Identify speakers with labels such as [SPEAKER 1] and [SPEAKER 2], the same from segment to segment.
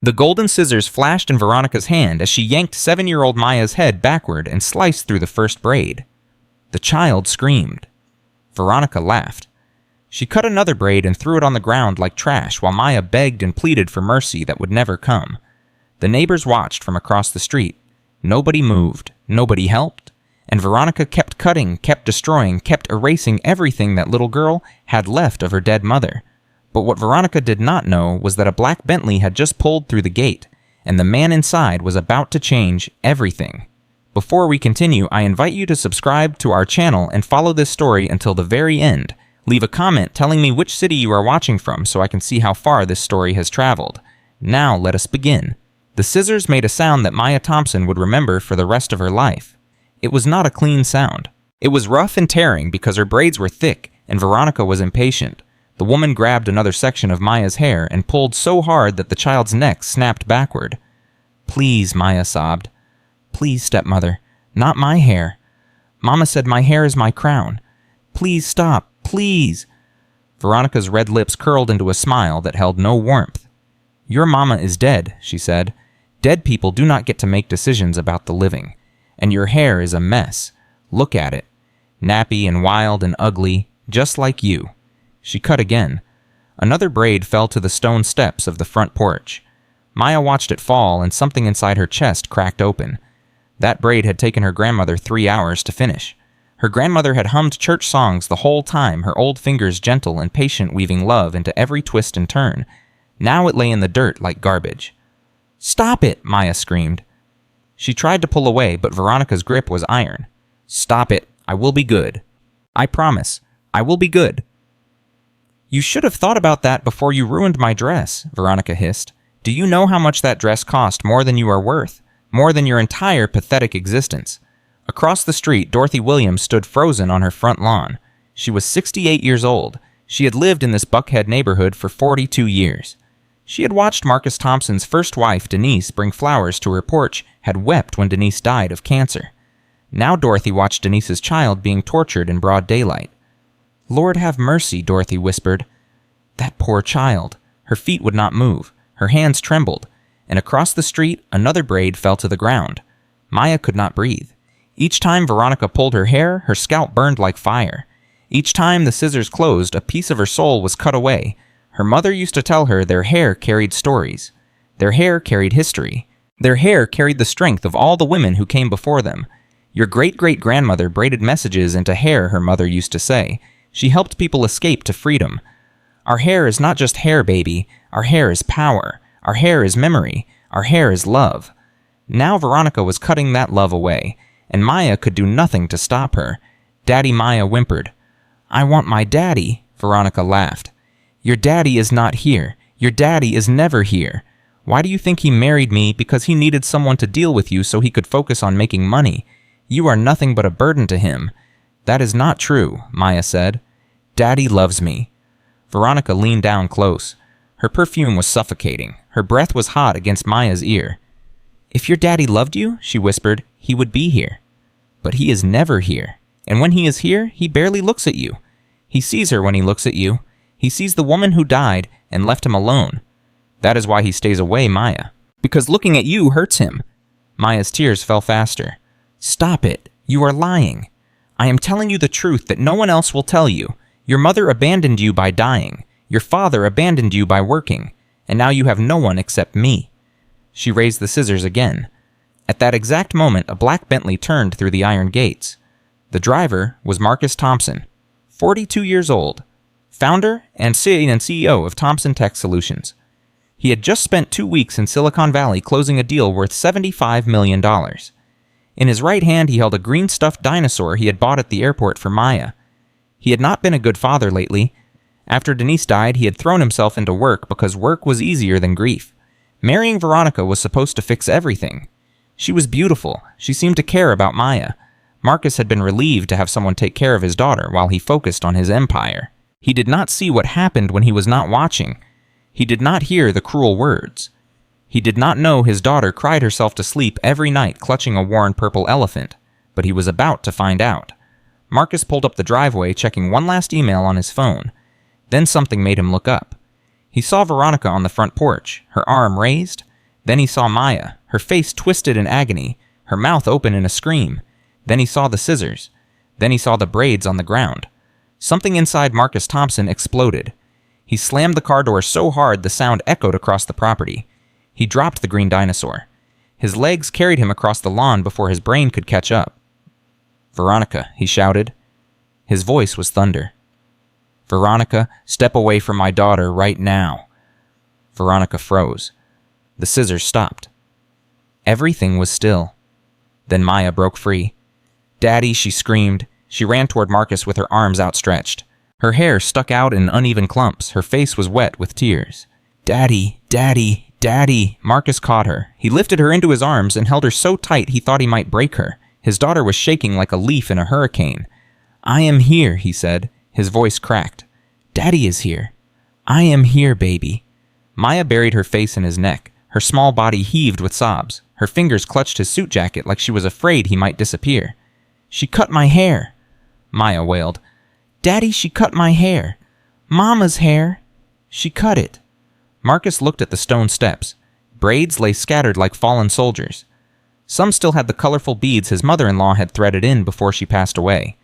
[SPEAKER 1] The golden scissors flashed in Veronica's hand as she yanked 7-year-old Maya's head backward and sliced through the first braid. The child screamed. Veronica laughed. She cut another braid and threw it on the ground like trash while Maya begged and pleaded for mercy that would never come. The neighbors watched from across the street. Nobody moved, nobody helped, and Veronica kept cutting, kept destroying, kept erasing everything that little girl had left of her dead mother. But what Veronica did not know was that a black Bentley had just pulled through the gate, and the man inside was about to change everything. Before we continue, I invite you to subscribe to our channel and follow this story until the very end. Leave a comment telling me which city you are watching from so I can see how far this story has traveled. Now let us begin. The scissors made a sound that Maya Thompson would remember for the rest of her life. It was not a clean sound. It was rough and tearing because her braids were thick and Veronica was impatient. The woman grabbed another section of Maya's hair and pulled so hard that the child's neck snapped backward. "Please," Maya sobbed. "Please, stepmother. Not my hair. Mama said my hair is my crown. Please stop. Please." Veronica's red lips curled into a smile that held no warmth. "Your mama is dead," she said. "Dead people do not get to make decisions about the living. And your hair is a mess. Look at it. Nappy and wild and ugly, just like you." She cut again. Another braid fell to the stone steps of the front porch. Maya watched it fall, and something inside her chest cracked open. That braid had taken her grandmother 3 hours to finish. Her grandmother had hummed church songs the whole time, her old fingers gentle and patient, weaving love into every twist and turn. Now it lay in the dirt like garbage. "Stop it!" Maya screamed. She tried to pull away, but Veronica's grip was iron. "Stop it. I will be good. I promise. I will be good." "You should have thought about that before you ruined my dress," Veronica hissed. "Do you know how much that dress cost more than you are worth? More than your entire pathetic existence?" Across the street, Dorothy Williams stood frozen on her front lawn. She was 68 years old. She had lived in this Buckhead neighborhood for 42 years. She had watched Marcus Thompson's first wife, Denise, bring flowers to her porch, had wept when Denise died of cancer. Now Dorothy watched Denise's child being tortured in broad daylight. "Lord have mercy," Dorothy whispered. That poor child. Her feet would not move. Her hands trembled. And across the street, another braid fell to the ground. Maya could not breathe. Each time Veronica pulled her hair, her scalp burned like fire. Each time the scissors closed, a piece of her soul was cut away. Her mother used to tell her their hair carried stories. Their hair carried history. Their hair carried the strength of all the women who came before them. Your great-great-grandmother braided messages into hair, her mother used to say. She helped people escape to freedom. Our hair is not just hair, baby. Our hair is power. Our hair is memory. Our hair is love. Now Veronica was cutting that love away, and Maya could do nothing to stop her. Daddy Maya whimpered. "I want my daddy," Veronica laughed. "Your daddy is not here. Your daddy is never here. Why do you think he married me? Because he needed someone to deal with you so he could focus on making money. You are nothing but a burden to him." "That is not true," Maya said. "Daddy loves me." Veronica leaned down close. Her perfume was suffocating. Her breath was hot against Maya's ear. "If your daddy loved you," she whispered, "he would be here. But he is never here. And when he is here, he barely looks at you. He sees her when he looks at you. He sees the woman who died and left him alone. That is why he stays away, Maya. Because looking at you hurts him." Maya's tears fell faster. "Stop it. You are lying. I am telling you the truth that no one else will tell you. Your mother abandoned you by dying. Your father abandoned you by working. And now you have no one except me." She raised the scissors again. At that exact moment, a black Bentley turned through the iron gates. The driver was Marcus Thompson, 42 years old, founder and CEO of Thompson Tech Solutions. He had just spent 2 weeks in Silicon Valley closing a deal worth $75 million. In his right hand, he held a green stuffed dinosaur he had bought at the airport for Maya. He had not been a good father lately. After Denise died, he had thrown himself into work because work was easier than grief. Marrying Veronica was supposed to fix everything. She was beautiful. She seemed to care about Maya. Marcus had been relieved to have someone take care of his daughter while he focused on his empire. He did not see what happened when he was not watching. He did not hear the cruel words. He did not know his daughter cried herself to sleep every night clutching a worn purple elephant, but he was about to find out. Marcus pulled up the driveway, checking one last email on his phone. Then something made him look up. He saw Veronica on the front porch, her arm raised, Then he saw Maya, her face twisted in agony, her mouth open in a scream. Then he saw the scissors. Then he saw the braids on the ground. Something inside Marcus Thompson exploded. He slammed the car door so hard the sound echoed across the property. He dropped the green dinosaur. His legs carried him across the lawn before his brain could catch up. "Veronica," he shouted. His voice was thunder. "Veronica, step away from my daughter right now." Veronica froze. The scissors stopped. Everything was still. Then Maya broke free. "Daddy," she screamed. She ran toward Marcus with her arms outstretched. Her hair stuck out in uneven clumps. Her face was wet with tears. "Daddy, Daddy, Daddy." Marcus caught her. He lifted her into his arms and held her so tight he thought he might break her. His daughter was shaking like a leaf in a hurricane. "I am here," he said. His voice cracked. "Daddy is here. I am here, baby." Maya buried her face in his neck. Her small body heaved with sobs. Her fingers clutched his suit jacket like she was afraid he might disappear. "She cut my hair," Maya wailed. "Daddy, she cut my hair. Mama's hair. She cut it." Marcus looked at the stone steps. Braids lay scattered like fallen soldiers. Some still had the colorful beads his mother-in-law had threaded in before she passed away.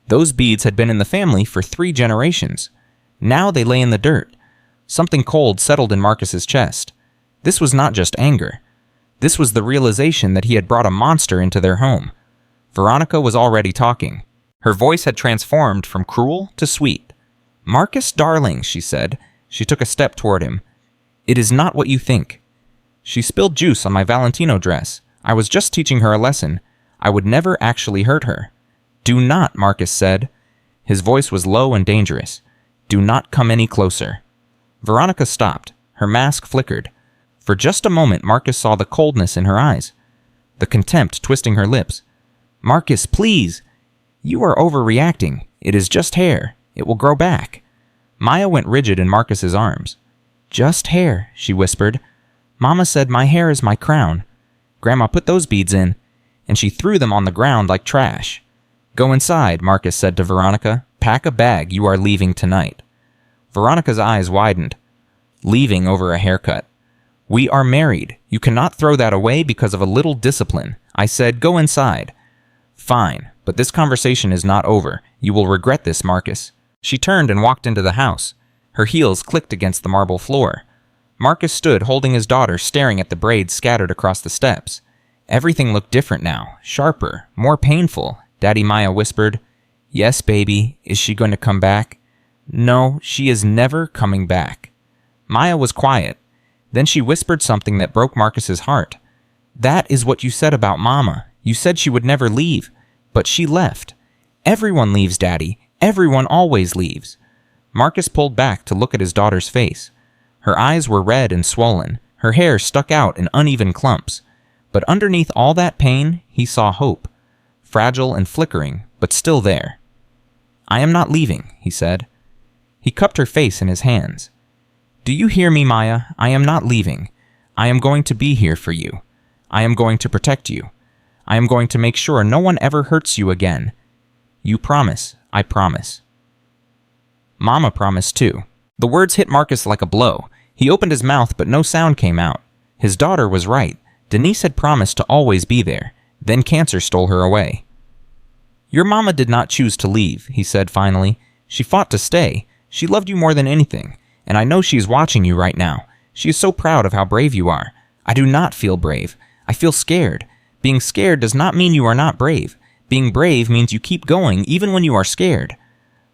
[SPEAKER 1] Those beads had been in the family for 3 generations. Now they lay in the dirt. Something cold settled in Marcus's chest. This was not just anger. This was the realization that he had brought a monster into their home. Veronica was already talking. Her voice had transformed from cruel to sweet. "Marcus, darling," she said. She took a step toward him. "It is not what you think. She spilled juice on my Valentino dress. I was just teaching her a lesson. I would never actually hurt her." "Do not," Marcus said. His voice was low and dangerous. "Do not come any closer." Veronica stopped. Her mask flickered. For just a moment, Marcus saw the coldness in her eyes, the contempt twisting her lips. "Marcus, please! You are overreacting. It is just hair. It will grow back." Maya went rigid in Marcus's arms. "Just hair," she whispered. "Mama said my hair is my crown. Grandma put those beads in, and she threw them on the ground like trash." "Go inside," Marcus said to Veronica. "Pack a bag. You are leaving tonight." Veronica's eyes widened. "Leaving over a haircut. We are married. You cannot throw that away because of a little discipline." I said, "Go inside." "Fine, but this conversation is not over. You will regret this, Marcus." She turned and walked into the house. Her heels clicked against the marble floor. Marcus stood holding his daughter, staring at the braids scattered across the steps. Everything looked different now, sharper, more painful. Daddy Maya whispered, "Yes, baby. Is she going to come back?" "No, she is never coming back." Maya was quiet. Then she whispered something that broke Marcus's heart. "That is what you said about Mama. You said she would never leave, but she left. Everyone leaves, Daddy. Everyone always leaves." Marcus pulled back to look at his daughter's face. Her eyes were red and swollen. Her hair stuck out in uneven clumps. But underneath all that pain, he saw hope. Fragile and flickering, but still there. "I am not leaving," he said. He cupped her face in his hands. "Do you hear me, Maya? I am not leaving. I am going to be here for you. I am going to protect you. I am going to make sure no one ever hurts you again. You promise, I promise." Mama promised too. The words hit Marcus like a blow. He opened his mouth, but no sound came out. His daughter was right. Denise had promised to always be there. Then cancer stole her away. "Your mama did not choose to leave," he said finally. "She fought to stay. She loved you more than anything. And I know she is watching you right now. She is so proud of how brave you are. I do not feel brave. I feel scared. Being scared does not mean you are not brave. Being brave means you keep going even when you are scared."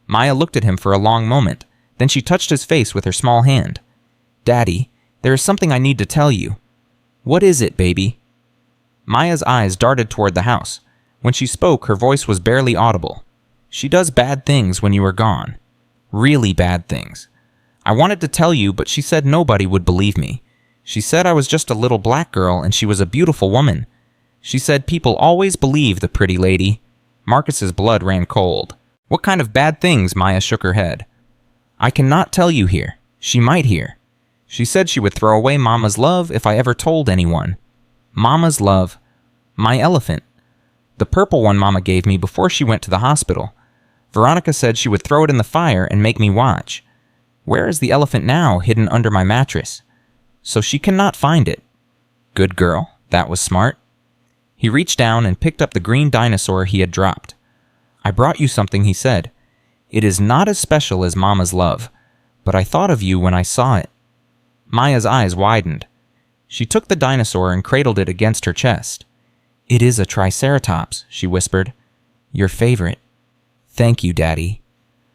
[SPEAKER 1] Maya looked at him for a long moment. Then she touched his face with her small hand. "Daddy, there is something I need to tell you." "What is it, baby?" Maya's eyes darted toward the house. When she spoke, her voice was barely audible. "She does bad things when you are gone. Really bad things. I wanted to tell you, but she said nobody would believe me. She said I was just a little black girl and she was a beautiful woman. She said people always believe the pretty lady." Marcus's blood ran cold. "What kind of bad things?" Maya shook her head. "I cannot tell you here. She might hear. She said she would throw away Mama's love if I ever told anyone." "Mama's love." "My elephant. The purple one Mama gave me before she went to the hospital. Veronica said she would throw it in the fire and make me watch. Where is the elephant now, hidden under my mattress? So she cannot find it." Good girl. That was smart. He reached down and picked up the green dinosaur he had dropped. I brought you something, he said. It is not as special as Mama's love, but I thought of you when I saw it. Maya's eyes widened. She took the dinosaur and cradled it against her chest. It is a triceratops, she whispered. Your favorite. Thank you, Daddy.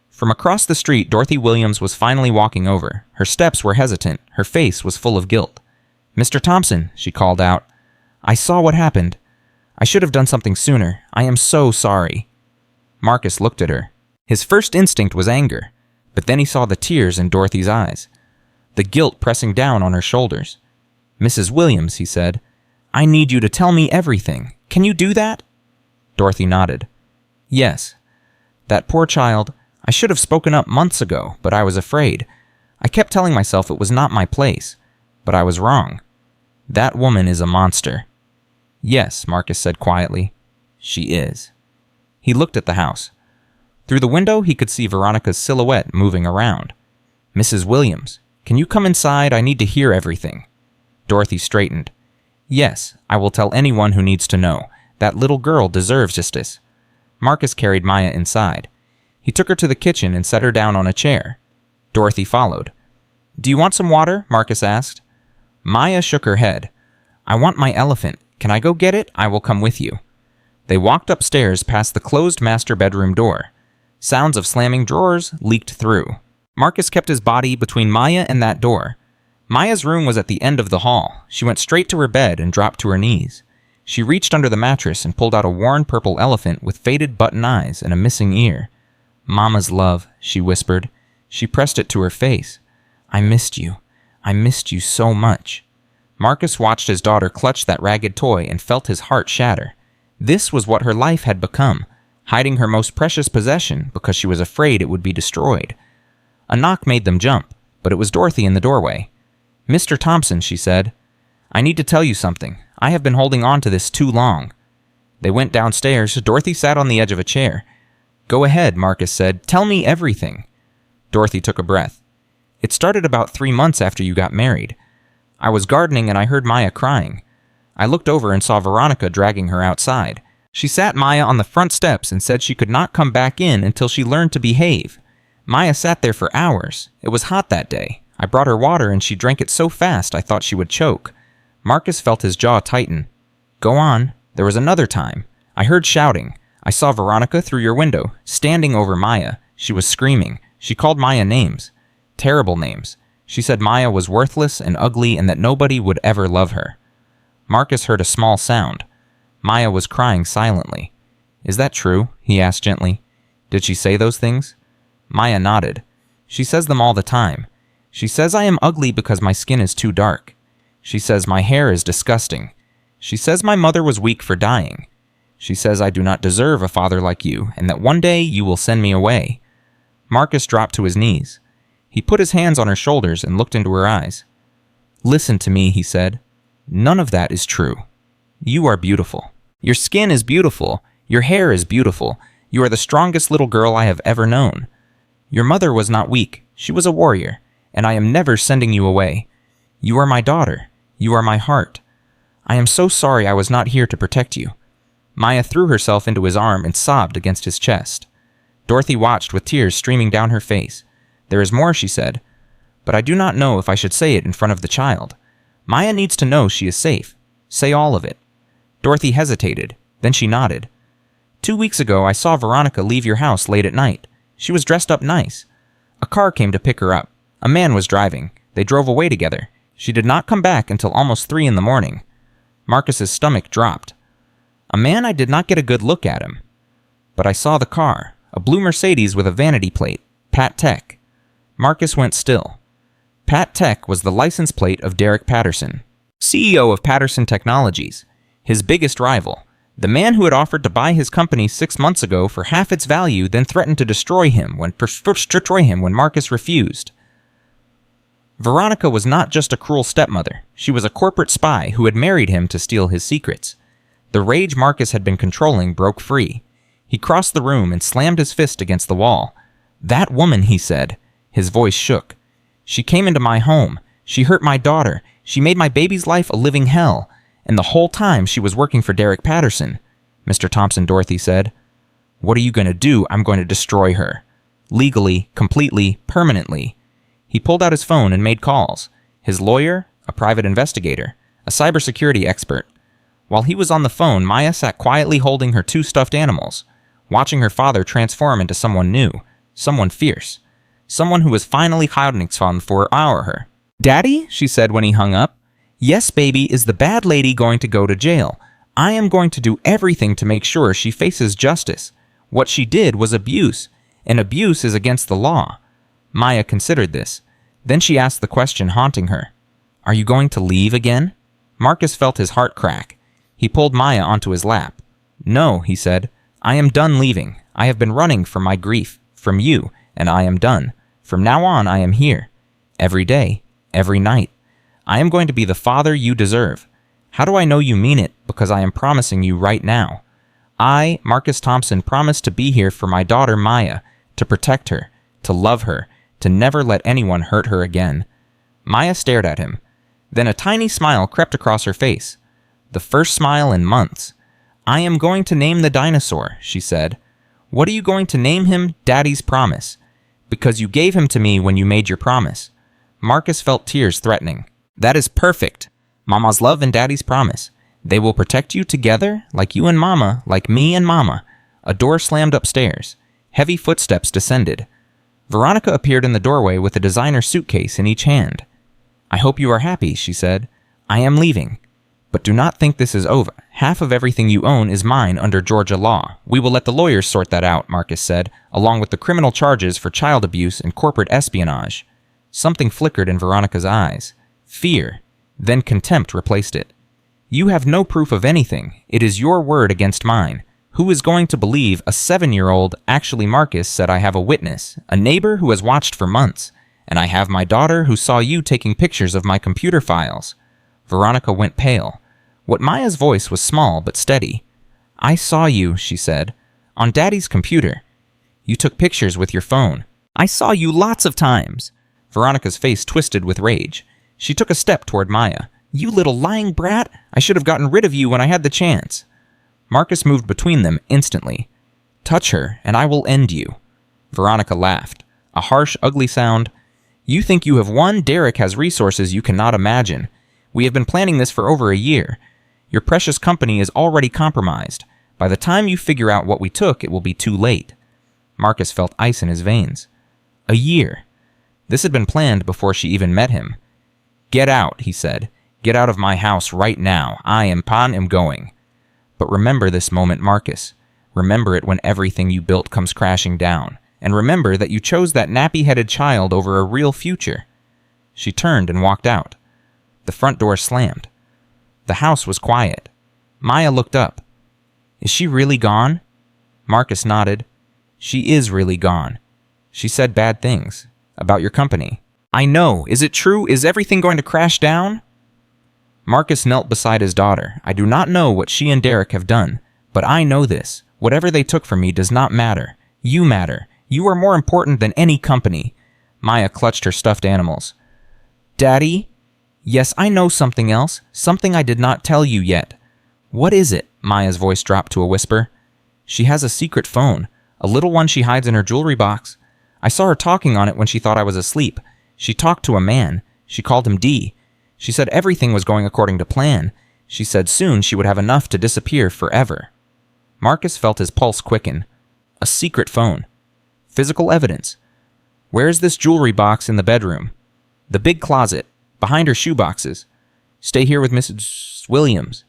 [SPEAKER 1] From across the street, Dorothy Williams was finally walking over. Her steps were hesitant. Her face was full of guilt. Mr. Thompson, she called out. I saw what happened. I should have done something sooner. I am so sorry. Marcus looked at her. His first instinct was anger, but then he saw the tears in Dorothy's eyes, the guilt pressing down on her shoulders. Mrs. Williams, he said, I need you to tell me everything. Can you do that? Dorothy nodded. Yes. That poor child, I should have spoken up months ago, but I was afraid. I kept telling myself it was not my place, but I was wrong. That woman is a monster. Yes, Marcus said quietly. She is. He looked at the house. Through the window, he could see Veronica's silhouette moving around. Mrs. Williams, can you come inside? I need to hear everything. Dorothy straightened. Yes, I will tell anyone who needs to know. That little girl deserves justice. Marcus carried Maya inside. He took her to the kitchen and set her down on a chair. Dorothy followed. Do you want some water? Marcus asked. Maya shook her head. I want my elephant. Can I go get it? I will come with you. They walked upstairs past the closed master bedroom door. Sounds of slamming drawers leaked through. Marcus kept his body between Maya and that door. Maya's room was at the end of the hall. She went straight to her bed and dropped to her knees. She reached under the mattress and pulled out a worn purple elephant with faded button eyes and a missing ear. Mama's love, she whispered. She pressed it to her face. I missed you. I missed you so much. Marcus watched his daughter clutch that ragged toy and felt his heart shatter. This was what her life had become, hiding her most precious possession because she was afraid it would be destroyed. A knock made them jump, but it was Dorothy in the doorway. Mr. Thompson, she said, I need to tell you something. I have been holding on to this too long. They went downstairs. Dorothy sat on the edge of a chair. Go ahead, Marcus said. Tell me everything. Dorothy took a breath. It started about 3 months after you got married. I was gardening and I heard Maya crying. I looked over and saw Veronica dragging her outside. She sat Maya on the front steps and said she could not come back in until she learned to behave. Maya sat there for hours. It was hot that day. I brought her water and she drank it so fast I thought she would choke. Marcus felt his jaw tighten. Go on. There was another time. I heard shouting. I saw Veronica through your window, standing over Maya. She was screaming. She called Maya names. Terrible names. She said Maya was worthless and ugly and that nobody would ever love her. Marcus heard a small sound. Maya was crying silently. Is that true? He asked gently. Did she say those things? Maya nodded. She says them all the time. She says I am ugly because my skin is too dark. She says my hair is disgusting. She says my mother was weak for dying. She says I do not deserve a father like you and that one day you will send me away. Marcus dropped to his knees. He put his hands on her shoulders and looked into her eyes. Listen to me, he said. None of that is true. You are beautiful. Your skin is beautiful. Your hair is beautiful. You are the strongest little girl I have ever known. Your mother was not weak. She was a warrior, and I am never sending you away. You are my daughter. You are my heart. I am so sorry I was not here to protect you. Maya threw herself into his arm and sobbed against his chest. Dorothy watched with tears streaming down her face. There is more, she said, but I do not know if I should say it in front of the child. Maya needs to know she is safe. Say all of it. Dorothy hesitated. Then she nodded. 2 weeks ago, I saw Veronica leave your house late at night. She was dressed up nice. A car came to pick her up. A man was driving. They drove away together. She did not come back until almost 3 in the morning. Marcus's stomach dropped. A man, I did not get a good look at him. But I saw the car, a blue Mercedes with a vanity plate, Pat Tech. Marcus went still. Pat Tech was the license plate of Derek Patterson, CEO of Patterson Technologies, his biggest rival. The man who had offered to buy his company 6 months ago for half its value then threatened to destroy him when Marcus refused. Veronica was not just a cruel stepmother. She was a corporate spy who had married him to steal his secrets. The rage Marcus had been controlling broke free. He crossed the room and slammed his fist against the wall. That woman, he said. His voice shook. She came into my home. She hurt my daughter. She made my baby's life a living hell, and the whole time she was working for Derek Patterson. Mr. Thompson Dorothy said. What are you going to do? I'm going to destroy her. Legally, completely, permanently. He pulled out his phone and made calls. His lawyer, a private investigator, a cybersecurity expert. While he was on the phone, Maya sat quietly holding her 2 stuffed animals, watching her father transform into someone new, someone fierce, someone who was finally Koenigsmann for her. Daddy, she said when he hung up, yes, baby, is the bad lady going to go to jail? I am going to do everything to make sure she faces justice. What she did was abuse, and abuse is against the law. Maya considered this. Then she asked the question haunting her. Are you going to leave again? Marcus felt his heart crack. He pulled Maya onto his lap. No, he said. I am done leaving. I have been running from my grief, from you, and I am done. From now on, I am here. Every day, every night. I am going to be the father you deserve. How do I know you mean it? Because I am promising you right now. I, Marcus Thompson, promise to be here for my daughter Maya, to protect her, to love her, to never let anyone hurt her again. Maya stared at him. Then a tiny smile crept across her face. The first smile in months. I am going to name the dinosaur, she said. What are you going to name him? Daddy's promise. Because you gave him to me when you made your promise. Marcus felt tears threatening. That is perfect. Mama's love and Daddy's promise. They will protect you together, like you and Mama, like me and Mama. A door slammed upstairs. Heavy footsteps descended. Veronica appeared in the doorway with a designer suitcase in each hand. I hope you are happy, she said. I am leaving. But do not think this is over. Half of everything you own is mine under Georgia law. We will let the lawyers sort that out, Marcus said, along with the criminal charges for child abuse and corporate espionage. Something flickered in Veronica's eyes. Fear. Then contempt replaced it. You have no proof of anything. It is your word against mine. Who is going to believe a 7-year-old, actually Marcus said I have a witness, a neighbor who has watched for months, and I have my daughter who saw you taking pictures of my computer files. Veronica went pale. What Maya's voice was small but steady. I saw you, she said, on Daddy's computer. You took pictures with your phone. I saw you lots of times. Veronica's face twisted with rage. She took a step toward Maya. You little lying brat! I should have gotten rid of you when I had the chance. Marcus moved between them instantly. Touch her, and I will end you. Veronica laughed. A harsh, ugly sound. You think you have won? Derek has resources you cannot imagine. We have been planning this for over a year. Your precious company is already compromised. By the time you figure out what we took, it will be too late. Marcus felt ice in his veins. A year. This had been planned before she even met him. Get out, he said. Get out of my house right now. I am going. But remember this moment, Marcus. Remember it when everything you built comes crashing down. And remember that you chose that nappy-headed child over a real future. She turned and walked out. The front door slammed. The house was quiet. Maya looked up. Is she really gone? Marcus nodded. She is really gone. She said bad things. About your company. I know. Is it true? Is everything going to crash down? Marcus knelt beside his daughter. I do not know what she and Derek have done, but I know this. Whatever they took from me does not matter. You matter. You are more important than any company. Maya clutched her stuffed animals. Daddy? Yes, I know something else. Something I did not tell you yet. What is it? Maya's voice dropped to a whisper. She has a secret phone. A little one she hides in her jewelry box. I saw her talking on it when she thought I was asleep. She talked to a man. She called him D. She said everything was going according to plan. She said soon she would have enough to disappear forever. Marcus felt his pulse quicken. A secret phone. Physical evidence. Where is this jewelry box in the bedroom? The big closet. Behind her shoeboxes. Stay here with Mrs. Williams.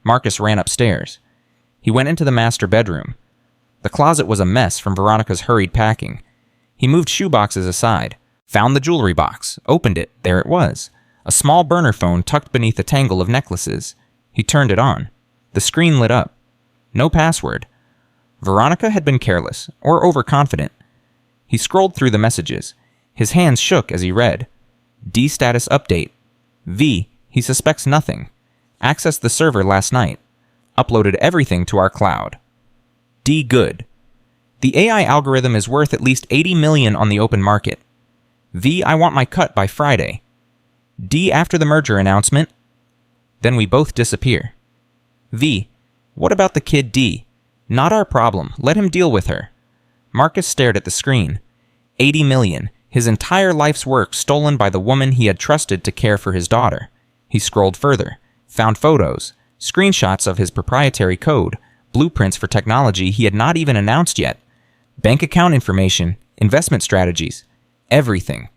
[SPEAKER 1] Marcus ran upstairs. He went into the master bedroom. The closet was a mess from Veronica's hurried packing. He moved shoeboxes aside, found the jewelry box, opened it. There it was. A small burner phone tucked beneath a tangle of necklaces. He turned it on. The screen lit up. No password. Veronica had been careless, or overconfident. He scrolled through the messages. His hands shook as he read. D status update. V, he suspects nothing. Accessed the server last night. Uploaded everything to our cloud. D good. The AI algorithm is worth at least $80 million on the open market. V, I want my cut by Friday. D after the merger announcement. Then we both disappear. V. What about the kid D? Not our problem. Let him deal with her. Marcus stared at the screen. 80 million. His entire life's work stolen by the woman he had trusted to care for his daughter. He scrolled further, found photos, screenshots of his proprietary code, blueprints for technology he had not even announced yet, bank account information, investment strategies, everything.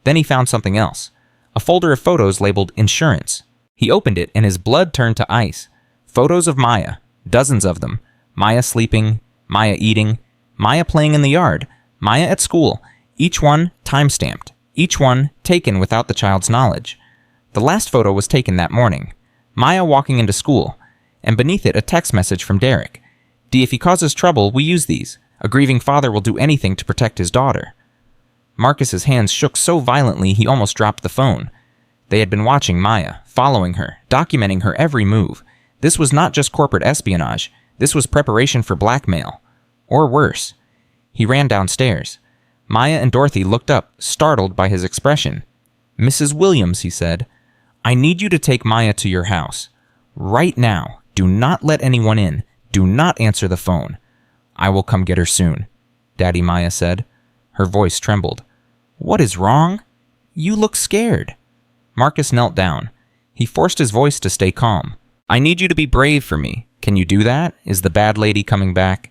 [SPEAKER 1] Then he found something else, a folder of photos labeled insurance. He opened it and his blood turned to ice. Photos of Maya, dozens of them. Maya sleeping, Maya eating, Maya playing in the yard, Maya at school, each one time-stamped, each one taken without the child's knowledge. The last photo was taken that morning. Maya walking into school, and beneath it a text message from Derek. D, if he causes trouble, we use these. A grieving father will do anything to protect his daughter. Marcus's hands shook so violently he almost dropped the phone. They had been watching Maya, following her, documenting her every move. This was not just corporate espionage. This was preparation for blackmail. Or worse. He ran downstairs. Maya and Dorothy looked up, startled by his expression. Mrs. Williams, he said, I need you to take Maya to your house. Right now. Do not let anyone in. Do not answer the phone. I will come get her soon, Daddy Maya said. Her voice trembled. What is wrong? You look scared. Marcus knelt down. He forced his voice to stay calm. I need you to be brave for me. Can you do that? Is the bad lady coming back?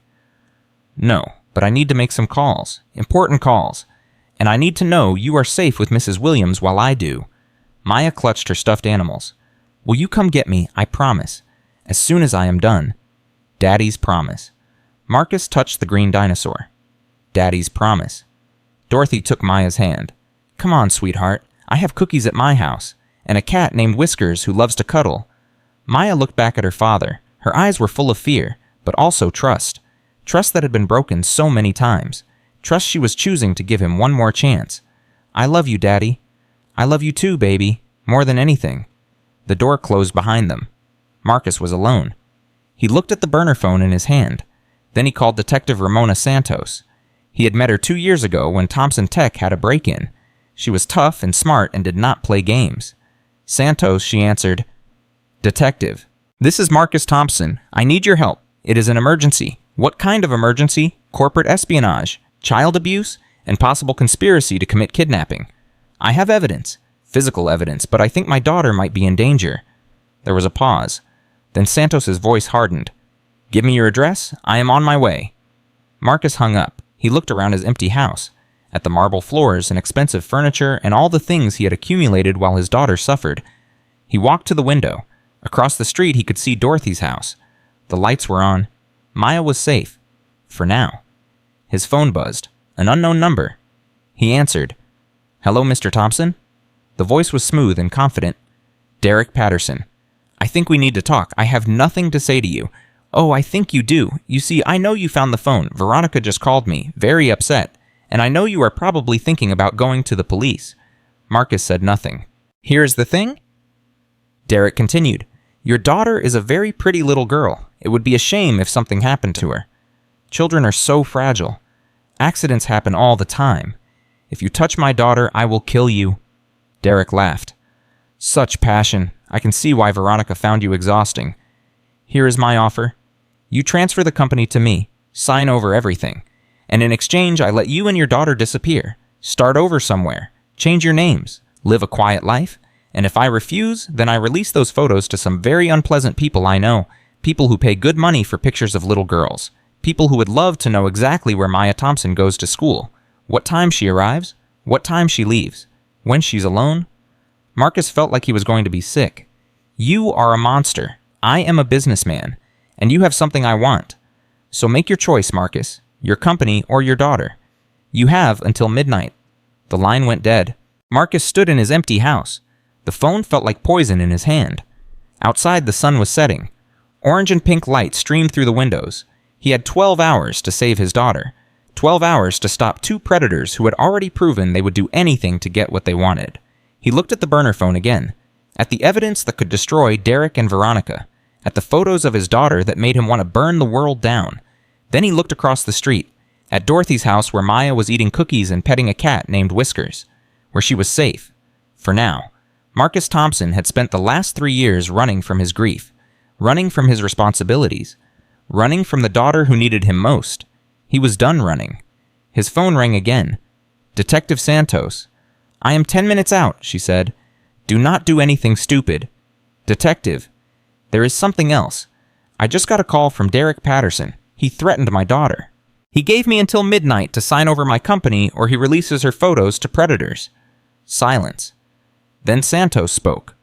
[SPEAKER 1] No, but I need to make some calls. Important calls. And I need to know you are safe with Mrs. Williams while I do. Maya clutched her stuffed animals. Will you come get me? I promise. As soon as I am done. Daddy's promise. Marcus touched the green dinosaur. Daddy's promise. Dorothy took Maya's hand. Come on, sweetheart. I have cookies at my house, and a cat named Whiskers who loves to cuddle. Maya looked back at her father. Her eyes were full of fear, but also trust. Trust that had been broken so many times. Trust she was choosing to give him one more chance. I love you, Daddy. I love you too, baby. More than anything. The door closed behind them. Marcus was alone. He looked at the burner phone in his hand. Then he called Detective Ramona Santos. He had met her 2 years ago when Thompson Tech had a break-in. She was tough and smart and did not play games. Santos, she answered, Detective, this is Marcus Thompson. I need your help. It is an emergency. What kind of emergency? Corporate espionage, child abuse, and possible conspiracy to commit kidnapping. I have evidence, physical evidence, but I think my daughter might be in danger. There was a pause. Then Santos's voice hardened. Give me your address. I am on my way. Marcus hung up. He looked around his empty house, at the marble floors and expensive furniture and all the things he had accumulated while his daughter suffered. He walked to the window. Across the street he could see Dorothy's house. The lights were on. Maya was safe. For now. His phone buzzed. An unknown number. He answered. Hello, Mr. Thompson? The voice was smooth and confident. Derek Patterson. I think we need to talk. I have nothing to say to you. Oh, I think you do. You see, I know you found the phone. Veronica just called me, very upset. And I know you are probably thinking about going to the police. Marcus said nothing. Here's the thing? Derek continued. Your daughter is a very pretty little girl. It would be a shame if something happened to her. Children are so fragile. Accidents happen all the time. If you touch my daughter, I will kill you. Derek laughed. Such passion. I can see why Veronica found you exhausting. Here is my offer. You transfer the company to me, sign over everything, and in exchange I let you and your daughter disappear, start over somewhere, change your names, live a quiet life, and if I refuse, then I release those photos to some very unpleasant people I know, people who pay good money for pictures of little girls, people who would love to know exactly where Maya Thompson goes to school, what time she arrives, what time she leaves, when she's alone. Marcus felt like he was going to be sick. You are a monster. I am a businessman, and you have something I want. So make your choice, Marcus, your company or your daughter. You have until midnight. The line went dead. Marcus stood in his empty house. The phone felt like poison in his hand. Outside, the sun was setting. Orange and pink light streamed through the windows. He had 12 hours to save his daughter. 12 hours to stop two predators who had already proven they would do anything to get what they wanted. He looked at the burner phone again, at the evidence that could destroy Derek and Veronica, at the photos of his daughter that made him want to burn the world down. Then he looked across the street, at Dorothy's house where Maya was eating cookies and petting a cat named Whiskers, where she was safe. For now. Marcus Thompson had spent the last 3 years running from his grief, running from his responsibilities, running from the daughter who needed him most. He was done running. His phone rang again. Detective Santos. "I am 10 minutes out," she said. "Do not do anything stupid." "Detective, there is something else. I just got a call from Derek Patterson. He threatened my daughter. He gave me until midnight to sign over my company or he releases her photos to predators." Silence. Then Santos spoke.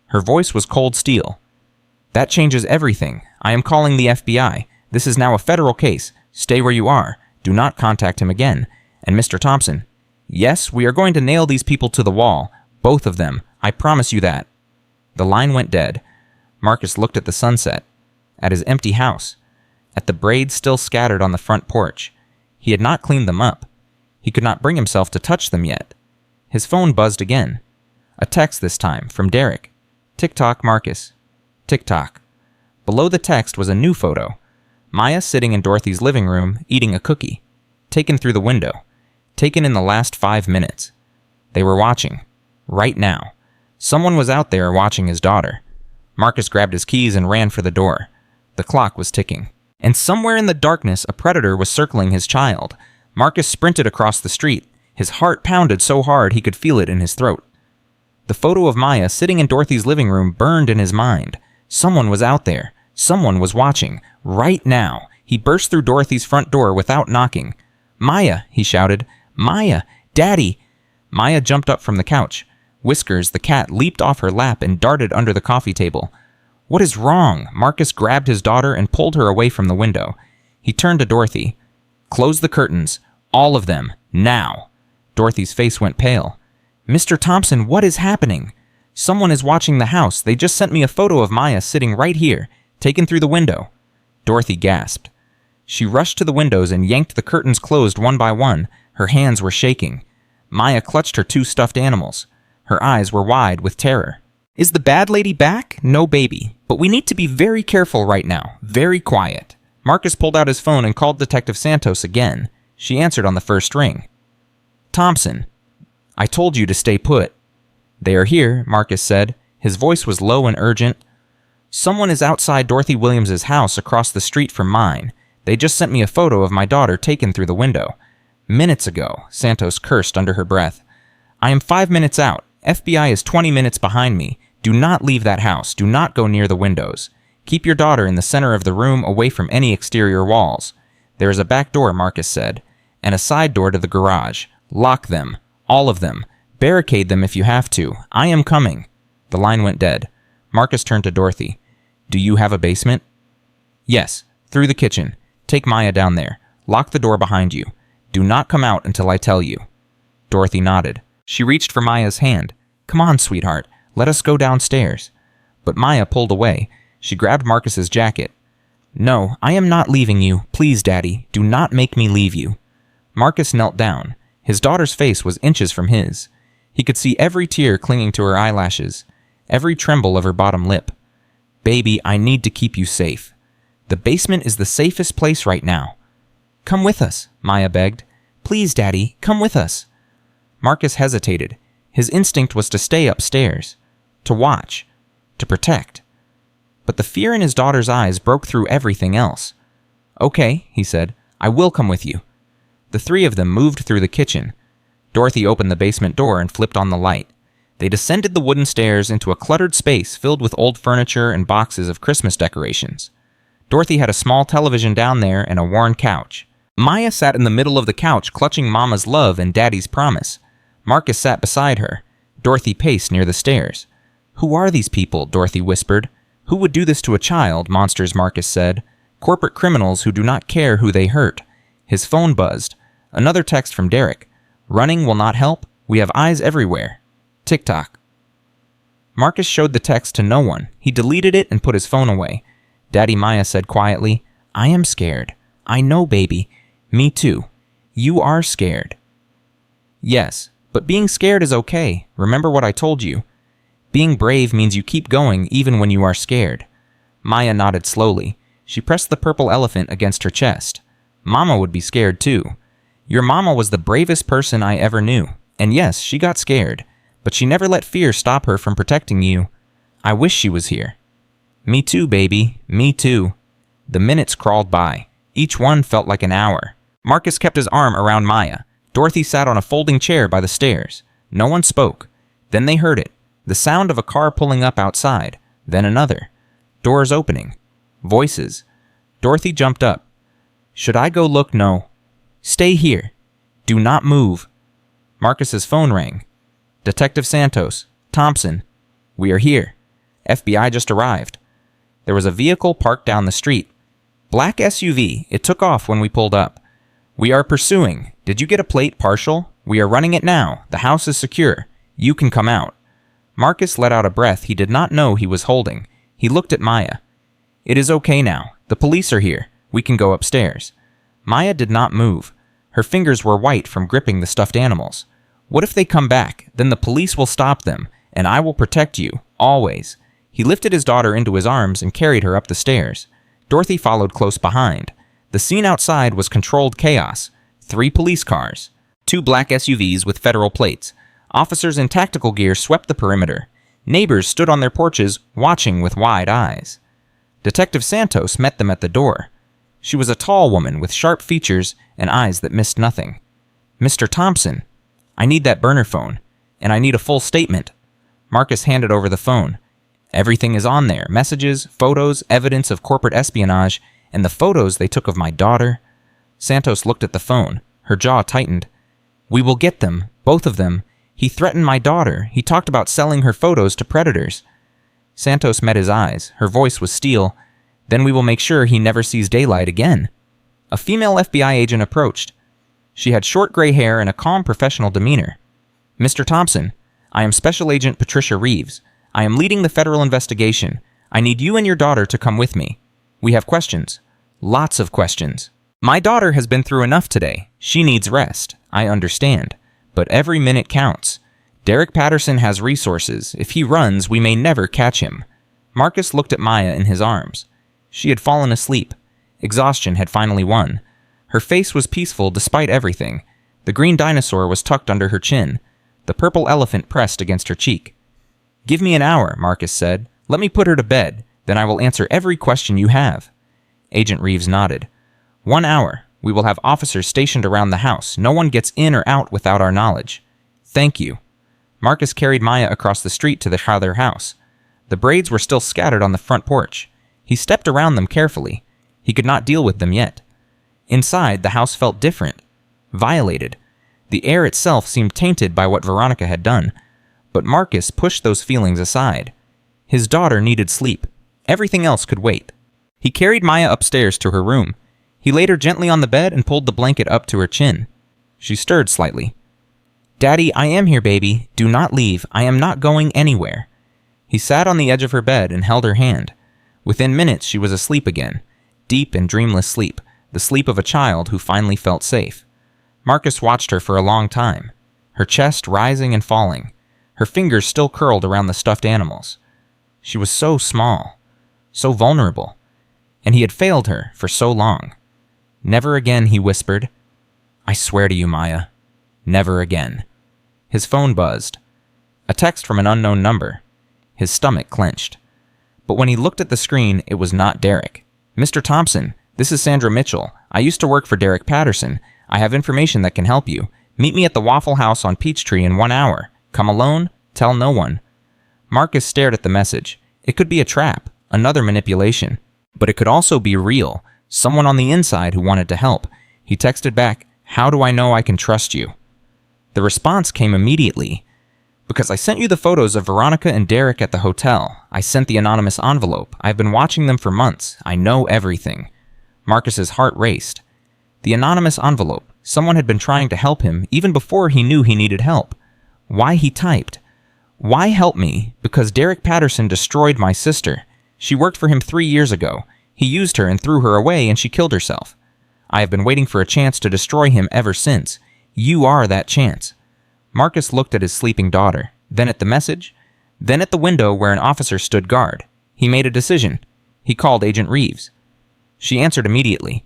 [SPEAKER 1] Her voice was cold steel. "That changes everything. I am calling the FBI. This is now a federal case. Stay where you are. Do not contact him again. And Mr. Thompson, yes, we are going to nail these people to the wall. Both of them. I promise you that." The line went dead. Marcus looked at the sunset, at his empty house, at the braids still scattered on the front porch. He had not cleaned them up. He could not bring himself to touch them yet. His phone buzzed again. A text this time, from Derek. "Tick-tock, Marcus." Tick-tock. Below the text was a new photo. Maya sitting in Dorothy's living room, eating a cookie. Taken through the window. Taken in the last 5 minutes. They were watching. Right now. Someone was out there watching his daughter. Marcus grabbed his keys and ran for the door. The clock was ticking. And somewhere in the darkness, a predator was circling his child. Marcus sprinted across the street. His heart pounded so hard he could feel it in his throat. The photo of Maya sitting in Dorothy's living room burned in his mind. Someone was out there. Someone was watching. Right now. He burst through Dorothy's front door without knocking. "Maya!" he shouted. "Maya! Daddy!" Maya jumped up from the couch. Whiskers, the cat, leaped off her lap and darted under the coffee table. "What is wrong?" Marcus grabbed his daughter and pulled her away from the window. He turned to Dorothy. "Close the curtains. All of them. Now." Dorothy's face went pale. "Mr. Thompson, what is happening?" "Someone is watching the house. They just sent me a photo of Maya sitting right here, taken through the window." Dorothy gasped. She rushed to the windows and yanked the curtains closed one by one. Her hands were shaking. Maya clutched her 2 stuffed animals. Her eyes were wide with terror. "Is the bad lady back?" "No, baby. But we need to be very careful right now. Very quiet." Marcus pulled out his phone and called Detective Santos again. She answered on the first ring. "Thompson, I told you to stay put." "They are here," Marcus said. His voice was low and urgent. "Someone is outside Dorothy Williams' house across the street from mine. They just sent me a photo of my daughter taken through the window. Minutes ago," Santos cursed under her breath. "I am 5 minutes out. FBI is 20 minutes behind me. Do not leave that house. Do not go near the windows. Keep your daughter in the center of the room away from any exterior walls. There is a back door," Marcus said, "and a side door to the garage. Lock them. All of them. Barricade them if you have to. I am coming." The line went dead. Marcus turned to Dorothy. "Do you have a basement?" "Yes, through the kitchen. Take Maya down there. Lock the door behind you. Do not come out until I tell you." Dorothy nodded. She reached for Maya's hand. "Come on, sweetheart. Let us go downstairs." But Maya pulled away. She grabbed Marcus's jacket. "No, I am not leaving you. Please, Daddy, do not make me leave you." Marcus knelt down. His daughter's face was inches from his. He could see every tear clinging to her eyelashes, every tremble of her bottom lip. "Baby, I need to keep you safe. The basement is the safest place right now." "Come with us," Maya begged. "Please, Daddy, come with us." Marcus hesitated. His instinct was to stay upstairs, to watch, to protect. But the fear in his daughter's eyes broke through everything else. "Okay," he said, "I will come with you." The 3 of them moved through the kitchen. Dorothy opened the basement door and flipped on the light. They descended the wooden stairs into a cluttered space filled with old furniture and boxes of Christmas decorations. Dorothy had a small television down there and a worn couch. Maya sat in the middle of the couch clutching Mama's love and Daddy's promise. Marcus sat beside her. Dorothy paced near the stairs. "Who are these people?" Dorothy whispered. "Who would do this to a child?" Monsters, Marcus said. "Corporate criminals who do not care who they hurt." His phone buzzed. Another text from Derek. "Running will not help. We have eyes everywhere. Tick-tock." Marcus showed the text to no one. He deleted it and put his phone away. Daddy Maya said quietly, "I am scared. I know, baby. Me too. You are scared." "Yes, but being scared is okay. Remember what I told you. Being brave means you keep going even when you are scared." Maya nodded slowly. She pressed the purple elephant against her chest. "Mama would be scared too. Your mama was the bravest person I ever knew. And yes, she got scared. but she never let fear stop her from protecting you. I wish she was here." "Me too, baby. Me too." The minutes crawled by. Each one felt like an hour. Marcus kept his arm around Maya. Dorothy sat on a folding chair by the stairs. No one spoke. Then they heard it. The sound of a car pulling up outside. Then another. Doors opening. Voices. Dorothy jumped up. "Should I go look?" "No." "Stay here. Do not move." Marcus's phone rang. "Detective Santos. Thompson. We are here. FBI just arrived." There was a vehicle parked down the street. Black SUV. It took off when we pulled up. "We are pursuing. Did you get a plate partial? We are running it now. The house is secure. You can come out." Marcus let out a breath he did not know he was holding. He looked at Maya. "It is okay now. The police are here. We can go upstairs." Maya did not move. Her fingers were white from gripping the stuffed animals. "What if they come back? Then the police will stop them, and I will protect you, always." He lifted his daughter into his arms and carried her up the stairs. Dorothy followed close behind. The scene outside was controlled chaos. 3 police cars. 2 black SUVs with federal plates. Officers in tactical gear swept the perimeter. Neighbors stood on their porches, watching with wide eyes. Detective Santos met them at the door. She was a tall woman with sharp features and eyes that missed nothing. "Mr. Thompson, I need that burner phone, and I need a full statement." Marcus handed over the phone. "Everything is on there. Messages, photos, evidence of corporate espionage, and the photos they took of my daughter." Santos looked at the phone. Her jaw tightened. "We will get them, both of them. He threatened my daughter. He talked about selling her photos to predators." Santos met his eyes. Her voice was steel. "Then we will make sure he never sees daylight again." A female FBI agent approached. She had short gray hair and a calm professional demeanor. "Mr. Thompson, I am Special Agent Patricia Reeves. I am leading the federal investigation. I need you and your daughter to come with me. We have questions. Lots of questions. My daughter has been through enough today. She needs rest. I understand. But every minute counts. Derek Patterson has resources. If he runs, we may never catch him." Marcus looked at Maya in his arms. She had fallen asleep. Exhaustion had finally won. Her face was peaceful despite everything. The green dinosaur was tucked under her chin. The purple elephant pressed against her cheek. "Give me an hour," Marcus said. "Let me put her to bed. Then I will answer every question you have." Agent Reeves nodded. 1 hour. We will have officers stationed around the house. No one gets in or out without our knowledge." "Thank you." Marcus carried Maya across the street to their house. The braids were still scattered on the front porch. He stepped around them carefully. He could not deal with them yet. Inside, the house felt different. Violated. The air itself seemed tainted by what Veronica had done. But Marcus pushed those feelings aside. His daughter needed sleep. Everything else could wait. He carried Maya upstairs to her room. He laid her gently on the bed and pulled the blanket up to her chin. She stirred slightly. "Daddy, I am here, baby. Do not leave. I am not going anywhere." He sat on the edge of her bed and held her hand. Within minutes, she was asleep again. Deep and dreamless sleep. The sleep of a child who finally felt safe. Marcus watched her for a long time. Her chest rising and falling. Her fingers still curled around the stuffed animals. She was so small. So vulnerable. And he had failed her for so long. "Never again," he whispered. "I swear to you, Maya. Never again." His phone buzzed. A text from an unknown number. His stomach clenched. But when he looked at the screen, it was not Derek. "Mr. Thompson, this is Sandra Mitchell. I used to work for Derek Patterson. I have information that can help you. Meet me at the Waffle House on Peachtree in 1 hour. Come alone. Tell no one." Marcus stared at the message. It could be a trap, another manipulation. But it could also be real, someone on the inside who wanted to help. He texted back, "How do I know I can trust you?" The response came immediately. "Because I sent you the photos of Veronica and Derek at the hotel. I sent the anonymous envelope. I've been watching them for months. I know everything." Marcus's heart raced. The anonymous envelope. Someone had been trying to help him even before he knew he needed help. Why he typed, "Why help me? Because Derek Patterson destroyed my sister. She worked for him 3 years ago. He used her and threw her away and she killed herself. I have been waiting for a chance to destroy him ever since. You are that chance." Marcus looked at his sleeping daughter, then at the message, then at the window where an officer stood guard. He made a decision. He called Agent Reeves. She answered immediately.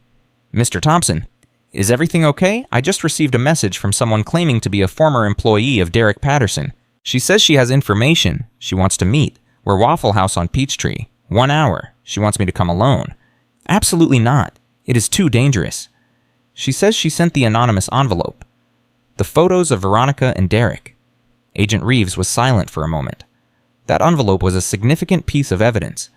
[SPEAKER 1] "Mr. Thompson, is everything okay? I just received a message from someone claiming to be a former employee of Derek Patterson. She says she has information she wants to meet. We're Waffle House on Peachtree. 1 hour. She wants me to come alone. Absolutely not. It is too dangerous. She says she sent the anonymous envelope. The photos of Veronica and Derek. Agent Reeves was silent for a moment. That envelope was a significant piece of evidence.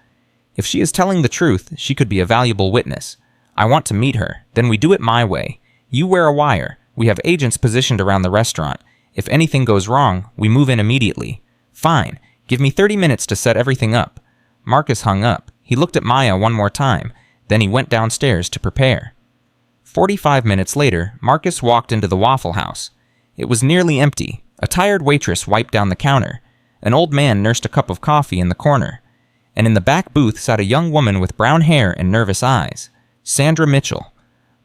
[SPEAKER 1] If she is telling the truth, she could be a valuable witness. I want to meet her. Then we do it my way. You wear a wire. We have agents positioned around the restaurant. If anything goes wrong, we move in immediately. Fine. Give me 30 minutes to set everything up. Marcus hung up. He looked at Maya one more time. Then he went downstairs to prepare. 45 minutes later, Marcus walked into the Waffle House. It was nearly empty. A tired waitress wiped down the counter. An old man nursed a cup of coffee in the corner. And in the back booth sat a young woman with brown hair and nervous eyes. Sandra Mitchell.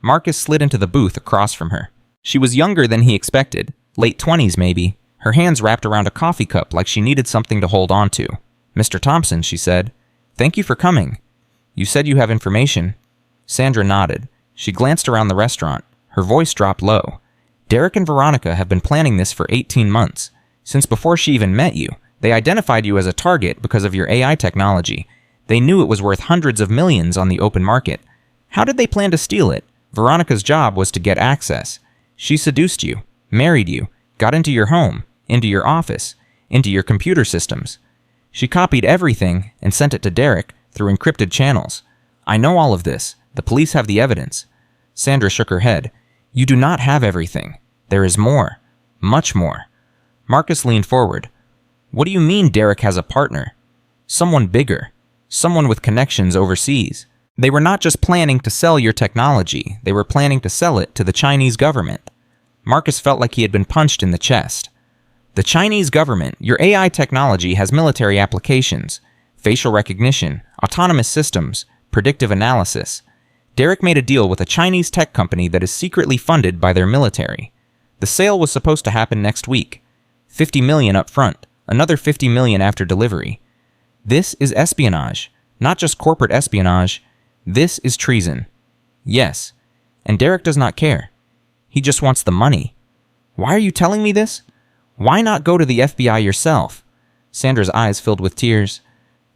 [SPEAKER 1] Marcus slid into the booth across from her. She was younger than he expected, late 20s maybe, her hands wrapped around a coffee cup like she needed something to hold on to. Mr. Thompson, she said. Thank you for coming. You said you have information. Sandra nodded. She glanced around the restaurant. Her voice dropped low. Derek and Veronica have been planning this for 18 months. Since before she even met you, they identified you as a target because of your AI technology. They knew it was worth hundreds of millions on the open market. How did they plan to steal it? Veronica's job was to get access. She seduced you, married you, got into your home, into your office, into your computer systems. She copied everything and sent it to Derek through encrypted channels. I know all of this. The police have the evidence. Sandra shook her head. You do not have everything. There is more. Much more. Marcus leaned forward. What do you mean Derek has a partner? Someone bigger. Someone with connections overseas. They were not just planning to sell your technology. They were planning to sell it to the Chinese government. Marcus felt like he had been punched in the chest. The Chinese government, your AI technology has military applications, facial recognition, autonomous systems, predictive analysis. Derek made a deal with a Chinese tech company that is secretly funded by their military. The sale was supposed to happen next week. $50 million up front, another $50 million after delivery. This is espionage, not just corporate espionage. This is treason. Yes, and Derek does not care. He just wants the money. Why are you telling me this? Why not go to the FBI yourself? Sandra's eyes filled with tears.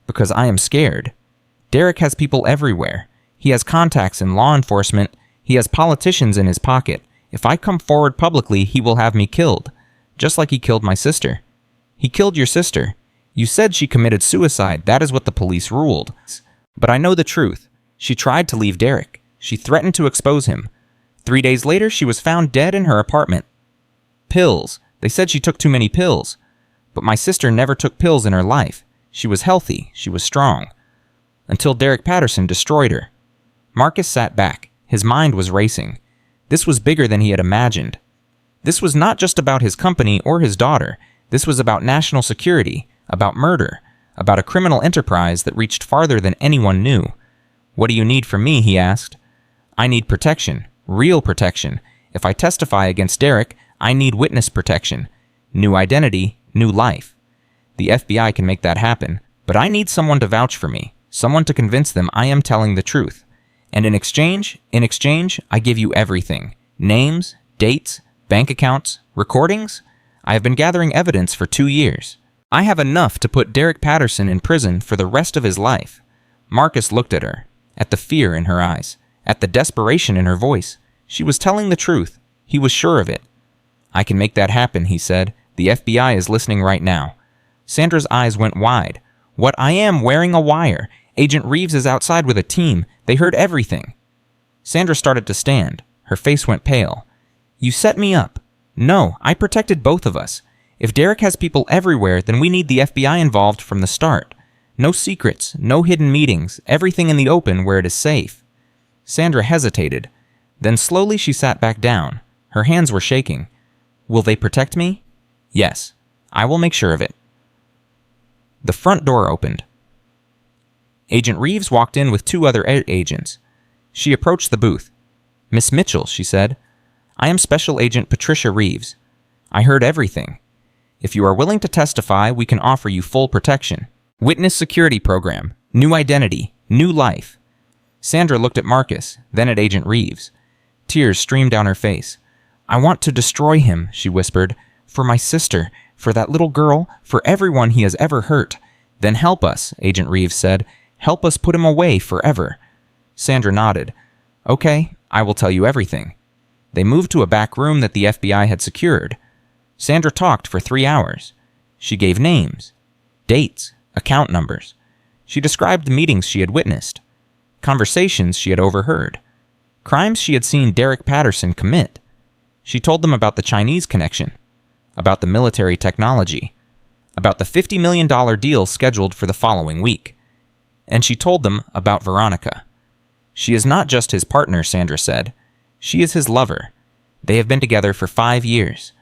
[SPEAKER 1] Because I am scared. Derek has people everywhere. He has contacts in law enforcement. He has politicians in his pocket. If I come forward publicly, he will have me killed. Just like he killed my sister. He killed your sister. You said she committed suicide. That is what the police ruled. But I know the truth. She tried to leave Derek. She threatened to expose him. 3 days later, she was found dead in her apartment. Pills. They said she took too many pills. But my sister never took pills in her life. She was healthy. She was strong. Until Derek Patterson destroyed her. Marcus sat back. His mind was racing. This was bigger than he had imagined. This was not just about his company or his daughter. This was about national security, about murder, about a criminal enterprise that reached farther than anyone knew. What do you need from me? He asked. I need protection. Real protection. If I testify against Derek, I need witness protection. New identity, new life. The FBI can make that happen, but I need someone to vouch for me, someone to convince them I am telling the truth. And in exchange, I give you everything. Names, dates, bank accounts, recordings. I have been gathering evidence for 2 years. I have enough to put Derek Patterson in prison for the rest of his life. Marcus looked at her, at the fear in her eyes, at the desperation in her voice. She was telling the truth. He was sure of it. I can make that happen, he said. The FBI is listening right now. Sandra's eyes went wide. What? I am wearing a wire. Agent Reeves is outside with a team. They heard everything. Sandra started to stand. Her face went pale. You set me up. No, I protected both of us. If Derek has people everywhere, then we need the FBI involved from the start. No secrets, no hidden meetings, everything in the open where it is safe. Sandra hesitated. Then slowly she sat back down. Her hands were shaking. Will they protect me? Yes. I will make sure of it. The front door opened. Agent Reeves walked in with 2 other agents. She approached the booth. Miss Mitchell, she said, I am Special Agent Patricia Reeves. I heard everything. If you are willing to testify, we can offer you full protection. Witness security program, new identity, new life. Sandra looked at Marcus, then at Agent Reeves. Tears streamed down her face. I want to destroy him, she whispered, for my sister, For that little girl, for everyone he has ever hurt. Then help us, Agent Reeves said. Help us put him away forever. Sandra nodded. Okay, I will tell you everything. They moved to a back room that the FBI had secured. Sandra talked for 3 hours. She gave names, dates, account numbers. She described the meetings she had witnessed, conversations she had overheard, crimes she had seen Derek Patterson commit. She told them about the Chinese connection, about the military technology, about the $50 million deal scheduled for the following week. And she told them about Veronica. She is not just his partner, Sandra said. She is his lover. They have been together for 5 years.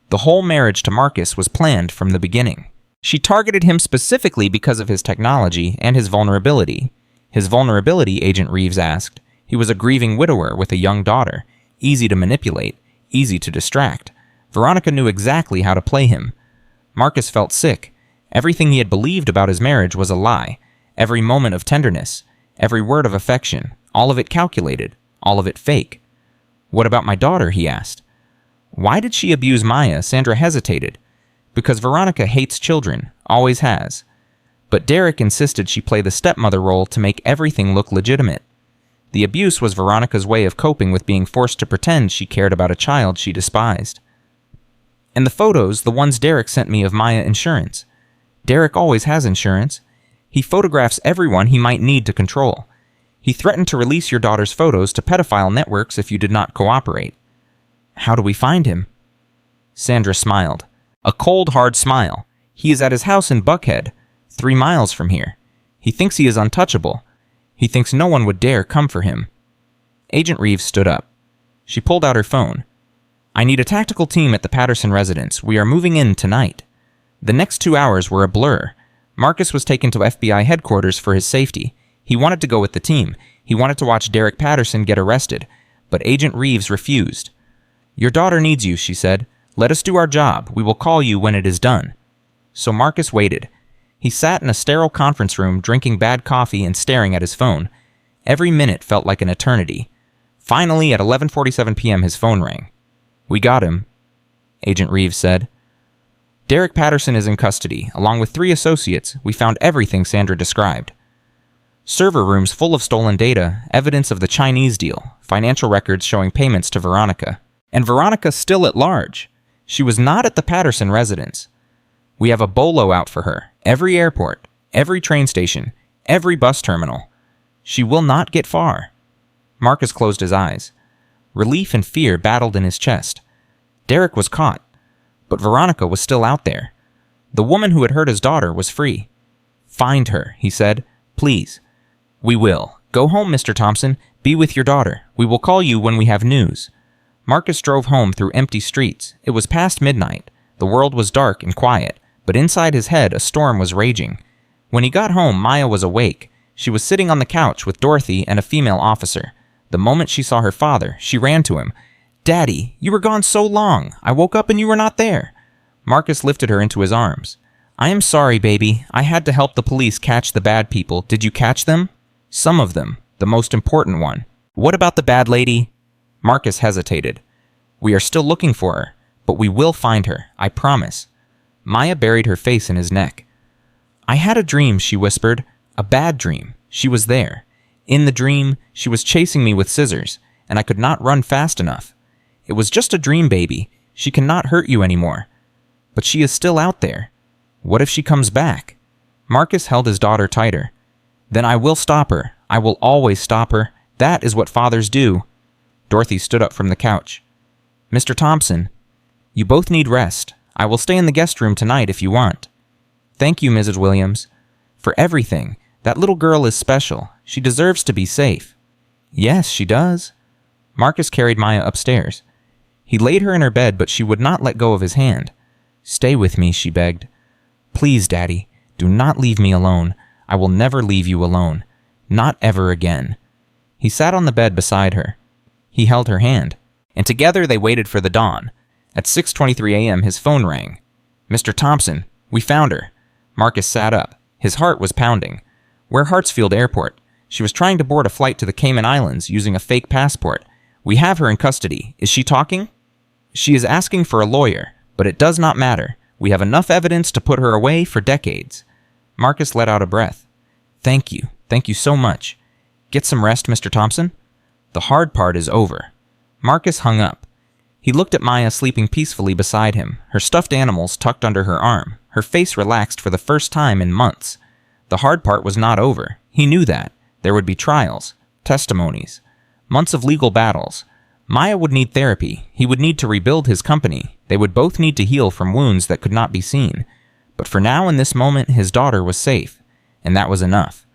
[SPEAKER 1] The whole marriage to Marcus was planned from the beginning. She targeted him specifically because of his technology and his vulnerability. His vulnerability, Agent Reeves asked. He was a grieving widower with a young daughter, easy to manipulate, easy to distract. Veronica knew exactly how to play him. Marcus felt sick. Everything he had believed about his marriage was a lie. Every moment of tenderness, every word of affection, all of it calculated, all of it fake. What about my daughter, he asked. Why did she abuse Maya? Sandra hesitated. Because Veronica hates children, always has. But Derek insisted she play the stepmother role to make everything look legitimate. The abuse was Veronica's way of coping with being forced to pretend she cared about a child she despised. And the photos, the ones Derek sent me of Maya insurance. Derek always has insurance. He photographs everyone he might need to control. He threatened to release your daughter's photos to pedophile networks if you did not cooperate. How do we find him? Sandra smiled. A cold, hard smile. He is at his house in Buckhead, 3 miles from here. He thinks he is untouchable. He thinks no one would dare come for him. Agent Reeves stood up. She pulled out her phone. I need a tactical team at the Patterson residence. We are moving in tonight. The next 2 hours were a blur. Marcus was taken to FBI headquarters for his safety. He wanted to go with the team. He wanted to watch Derek Patterson get arrested. But Agent Reeves refused. Your daughter needs you, she said. Let us do our job. We will call you when it is done. So Marcus waited. He sat in a sterile conference room drinking bad coffee and staring at his phone. Every minute felt like an eternity. Finally, at 11:47 p.m., his phone rang. We got him, Agent Reeves said. Derek Patterson is in custody. Along with 3 associates, we found everything Sandra described. Server rooms full of stolen data, evidence of the Chinese deal, financial records showing payments to Veronica. And Veronica still at large. She was not at the Patterson residence. We have a bolo out for her. Every airport, every train station, every bus terminal. She will not get far. Marcus closed his eyes. Relief and fear battled in his chest. Derek was caught, but Veronica was still out there. The woman who had hurt his daughter was free. Find her, he said. Please. We will. Go home, Mr. Thompson. Be with your daughter. We will call you when we have news. Marcus drove home through empty streets. It was past midnight. The world was dark and quiet, but inside his head a storm was raging. When he got home, Maya was awake. She was sitting on the couch with Dorothy and a female officer. The moment she saw her father, she ran to him. Daddy, you were gone so long. I woke up and you were not there. Marcus lifted her into his arms. I am sorry, baby. I had to help the police catch the bad people. Did you catch them? Some of them. The most important one. What about the bad lady? Marcus hesitated. We are still looking for her, but we will find her, I promise. Maya buried her face in his neck. I had a dream, she whispered. A bad dream. She was there. In the dream, she was chasing me with scissors, and I could not run fast enough. It was just a dream, baby. She cannot hurt you anymore. But she is still out there. What if she comes back? Marcus held his daughter tighter. Then I will stop her. I will always stop her. That is what fathers do. Dorothy stood up from the couch. Mr. Thompson, you both need rest. I will stay in the guest room tonight if you want. Thank you, Mrs. Williams. For everything. That little girl is special. She deserves to be safe. Yes, she does. Marcus carried Maya upstairs. He laid her in her bed, but she would not let go of his hand. Stay with me, she begged. Please, Daddy, do not leave me alone. I will never leave you alone. Not ever again. He sat on the bed beside her. He held her hand, and together they waited for the dawn. At 6:23 a.m., his phone rang. Mr. Thompson, we found her. Marcus sat up. His heart was pounding. We're Hartsfield Airport. She was trying to board a flight to the Cayman Islands using a fake passport. We have her in custody. Is she talking? She is asking for a lawyer, but it does not matter. We have enough evidence to put her away for decades." Marcus let out a breath. Thank you. Thank you so much. Get some rest, Mr. Thompson. The hard part is over." Marcus hung up. He looked at Maya sleeping peacefully beside him, her stuffed animals tucked under her arm, her face relaxed for the first time in months. The hard part was not over. He knew that. There would be trials, testimonies, months of legal battles. Maya would need therapy. He would need to rebuild his company. They would both need to heal from wounds that could not be seen. But for now, in this moment, his daughter was safe, and that was enough.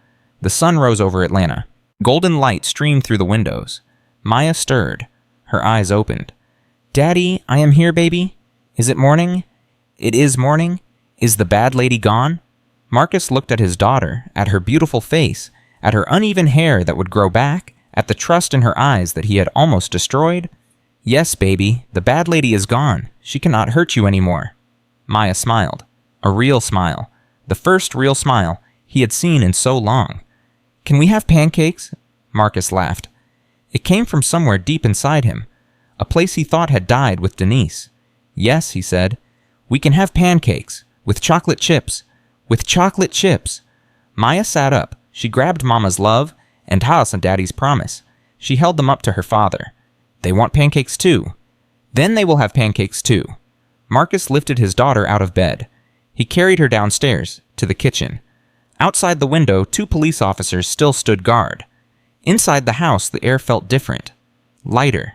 [SPEAKER 1] The sun rose over Atlanta. Golden light streamed through the windows. Maya stirred. Her eyes opened. "Daddy, I am here, baby. Is it morning? It is morning. Is the bad lady gone?" Marcus looked at his daughter, at her beautiful face, at her uneven hair that would grow back, at the trust in her eyes that he had almost destroyed. "Yes, baby, the bad lady is gone. She cannot hurt you anymore." Maya smiled. A real smile. The first real smile he had seen in so long. "Can we have pancakes?" Marcus laughed. It came from somewhere deep inside him, a place he thought had died with Denise. "Yes," he said. "We can have pancakes. With chocolate chips. With chocolate chips." Maya sat up. She grabbed Mama's love and Haas and Daddy's promise. She held them up to her father. "They want pancakes too. Then they will have pancakes too." Marcus lifted his daughter out of bed. He carried her downstairs, to the kitchen. Outside the window, 2 police officers still stood guard. Inside the house, the air felt different. Lighter.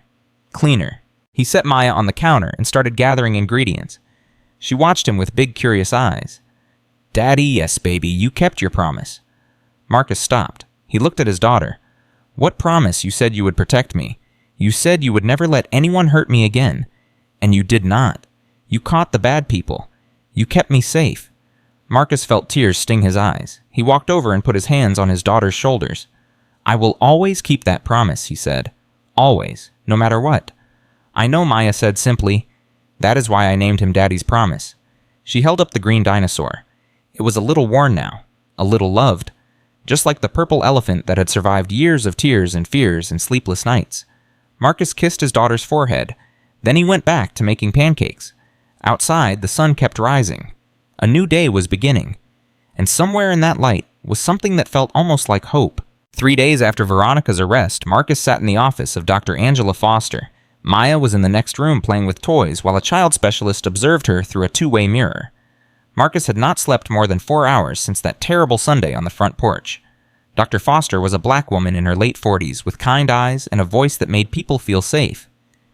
[SPEAKER 1] Cleaner. He set Maya on the counter and started gathering ingredients. She watched him with big, curious eyes. "Daddy, yes, baby, you kept your promise." Marcus stopped. He looked at his daughter. "What promise? You said you would protect me. You said you would never let anyone hurt me again. And you did not. You caught the bad people. You kept me safe." Marcus felt tears sting his eyes. He walked over and put his hands on his daughter's shoulders. "I will always keep that promise," he said. "Always. No matter what." "I know," Maya said simply. "That is why I named him Daddy's Promise." She held up the green dinosaur. It was a little worn now. A little loved. Just like the purple elephant that had survived years of tears and fears and sleepless nights. Marcus kissed his daughter's forehead. Then he went back to making pancakes. Outside, the sun kept rising. A new day was beginning. And somewhere in that light was something that felt almost like hope. 3 days after Veronica's arrest, Marcus sat in the office of Dr. Angela Foster. Maya was in the next room playing with toys while a child specialist observed her through a 2-way mirror. Marcus had not slept more than 4 hours since that terrible Sunday on the front porch. Dr. Foster was a black woman in her late 40s with kind eyes and a voice that made people feel safe.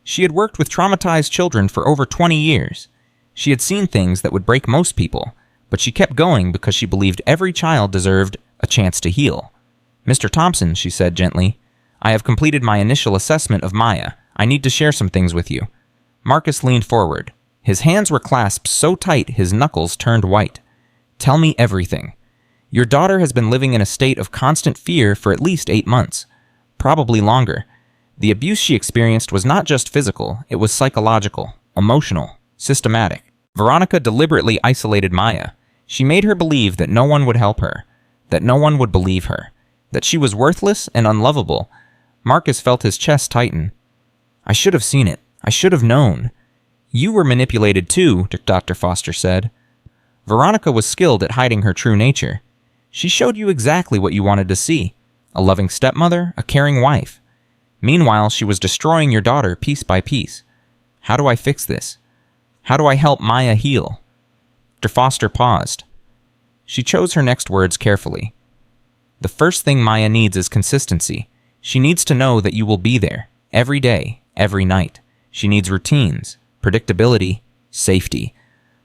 [SPEAKER 1] She had worked with traumatized children for over 20 years. She had seen things that would break most people, but she kept going because she believed every child deserved a chance to heal. "Mr. Thompson," she said gently, "I have completed my initial assessment of Maya. I need to share some things with you." Marcus leaned forward. His hands were clasped so tight his knuckles turned white. "Tell me everything. Your daughter has been living in a state of constant fear for at least 8 months. Probably longer. The abuse she experienced was not just physical, it was psychological, emotional, systematic. Veronica deliberately isolated Maya. She made her believe that no one would help her, that no one would believe her, that she was worthless and unlovable. Marcus felt his chest tighten. "I should have seen it. I should have known." "You were manipulated too," Dr. Foster said. Veronica was skilled at hiding her true nature. She showed you exactly what you wanted to see. A loving stepmother, a caring wife. Meanwhile, she was destroying your daughter piece by piece. How do I fix this? How do I help Maya heal? Dr. Foster paused. She chose her next words carefully. The first thing Maya needs is consistency. She needs to know that you will be there, every day, every night. She needs routines, predictability, safety.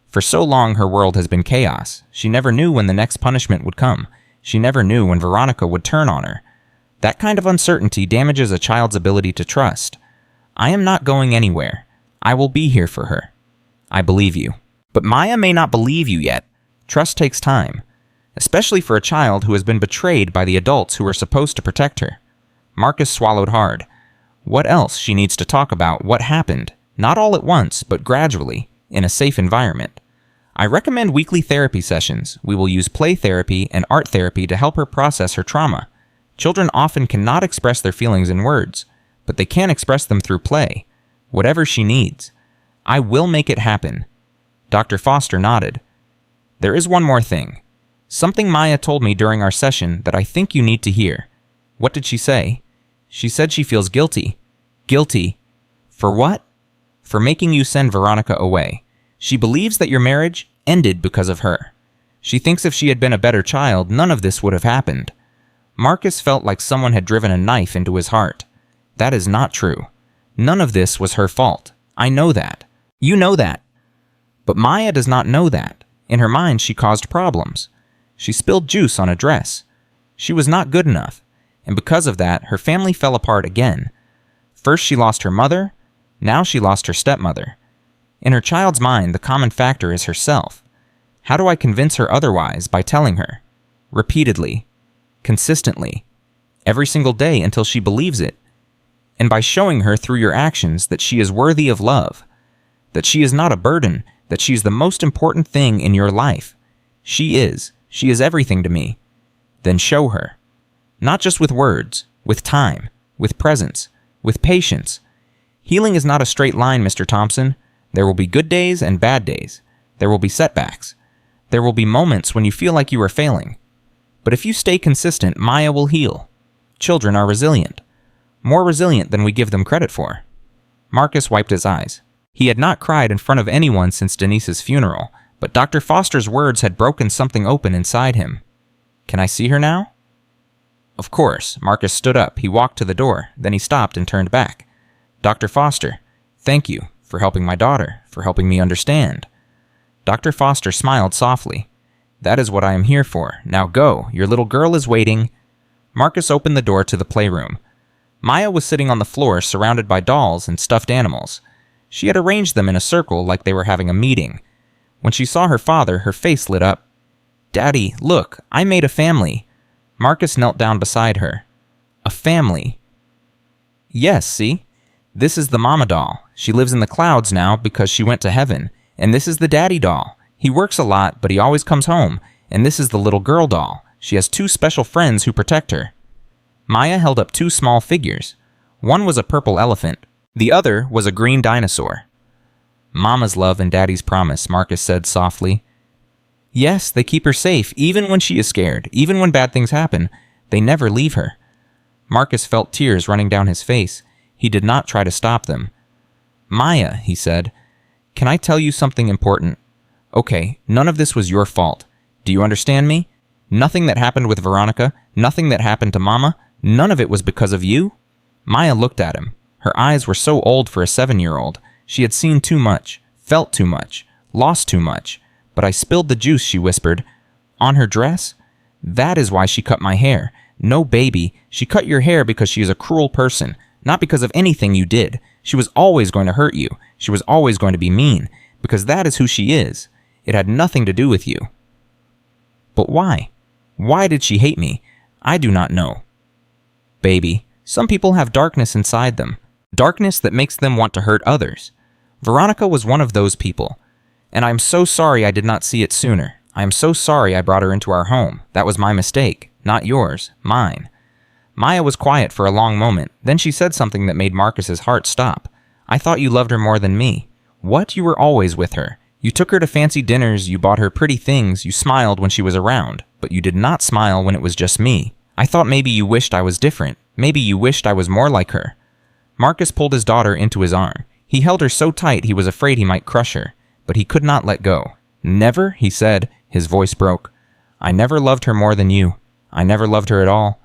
[SPEAKER 1] For so long her world has been chaos. She never knew when the next punishment would come. She never knew when Veronica would turn on her. That kind of uncertainty damages a child's ability to trust. I am not going anywhere. I will be here for her. I believe you. But Maya may not believe you yet. Trust takes time, especially for a child who has been betrayed by the adults who are supposed to protect her. Marcus swallowed hard. What else? She needs to talk about what happened, not all at once, but gradually, in a safe environment. I recommend weekly therapy sessions. We will use play therapy and art therapy to help her process her trauma. Children often cannot express their feelings in words, but they can express them through play. Whatever she needs. I will make it happen. Dr. Foster nodded. There is one more thing. Something Maya told me during our session that I think you need to hear. What did she say? She said she feels guilty. Guilty. For what? For making you send Veronica away. She believes that your marriage ended because of her. She thinks if she had been a better child, none of this would have happened. Marcus felt like someone had driven a knife into his heart. That is not true. None of this was her fault. I know that. You know that. But Maya does not know that. In her mind, she caused problems. She spilled juice on a dress. She was not good enough, and because of that, her family fell apart again. First she lost her mother, now she lost her stepmother. In her child's mind, the common factor is herself. How do I convince her otherwise? By telling her. Repeatedly. Consistently. Every single day until she believes it. And by showing her through your actions that she is worthy of love. That she is not a burden. That she is the most important thing in your life. She is. She is everything to me. Then show her. Not just with words, with time, with presence, with patience. Healing is not a straight line, Mr. Thompson. There will be good days and bad days. There will be setbacks. There will be moments when you feel like you are failing. But if you stay consistent, Maya will heal. Children are resilient. More resilient than we give them credit for. Marcus wiped his eyes. He had not cried in front of anyone since Denise's funeral, but Dr. Foster's words had broken something open inside him. Can I see her now? Of course. Marcus stood up. He walked to the door. Then he stopped and turned back. Dr. Foster, thank you for helping my daughter, for helping me understand. Dr. Foster smiled softly. That is what I am here for. Now go. Your little girl is waiting. Marcus opened the door to the playroom. Maya was sitting on the floor surrounded by dolls and stuffed animals. She had arranged them in a circle like they were having a meeting. When she saw her father, her face lit up. Daddy, look, I made a family. Marcus knelt down beside her. A family. Yes, see? This is the mama doll. She lives in the clouds now because she went to heaven. And this is the daddy doll. He works a lot, but he always comes home. And this is the little girl doll. She has 2 special friends who protect her. Maya held up 2 small figures. One was a purple elephant. The other was a green dinosaur. Mama's love and Daddy's promise, Marcus said softly. Yes, they keep her safe, even when she is scared, even when bad things happen. They never leave her. Marcus felt tears running down his face. He did not try to stop them. Maya, he said, can I tell you something important? Okay, none of this was your fault. Do you understand me? Nothing that happened with Veronica, nothing that happened to Mama, none of it was because of you? Maya looked at him. Her eyes were so old for a 7-year-old. She had seen too much, felt too much, lost too much. But I spilled the juice, she whispered. On her dress? That is why she cut my hair. No, baby, she cut your hair because she is a cruel person, not because of anything you did. She was always going to hurt you. She was always going to be mean, because that is who she is. It had nothing to do with you. But why? Why did she hate me? I do not know. Baby, some people have darkness inside them. Darkness that makes them want to hurt others. Veronica was one of those people. And I am so sorry I did not see it sooner. I am so sorry I brought her into our home. That was my mistake. Not yours. Mine. Maya was quiet for a long moment. Then she said something that made Marcus's heart stop. I thought you loved her more than me. What? You were always with her. You took her to fancy dinners, you bought her pretty things, you smiled when she was around. But you did not smile when it was just me. I thought maybe you wished I was different. Maybe you wished I was more like her. Marcus pulled his daughter into his arm. He held her so tight he was afraid he might crush her. But he could not let go. Never, he said. His voice broke. I never loved her more than you. I never loved her at all.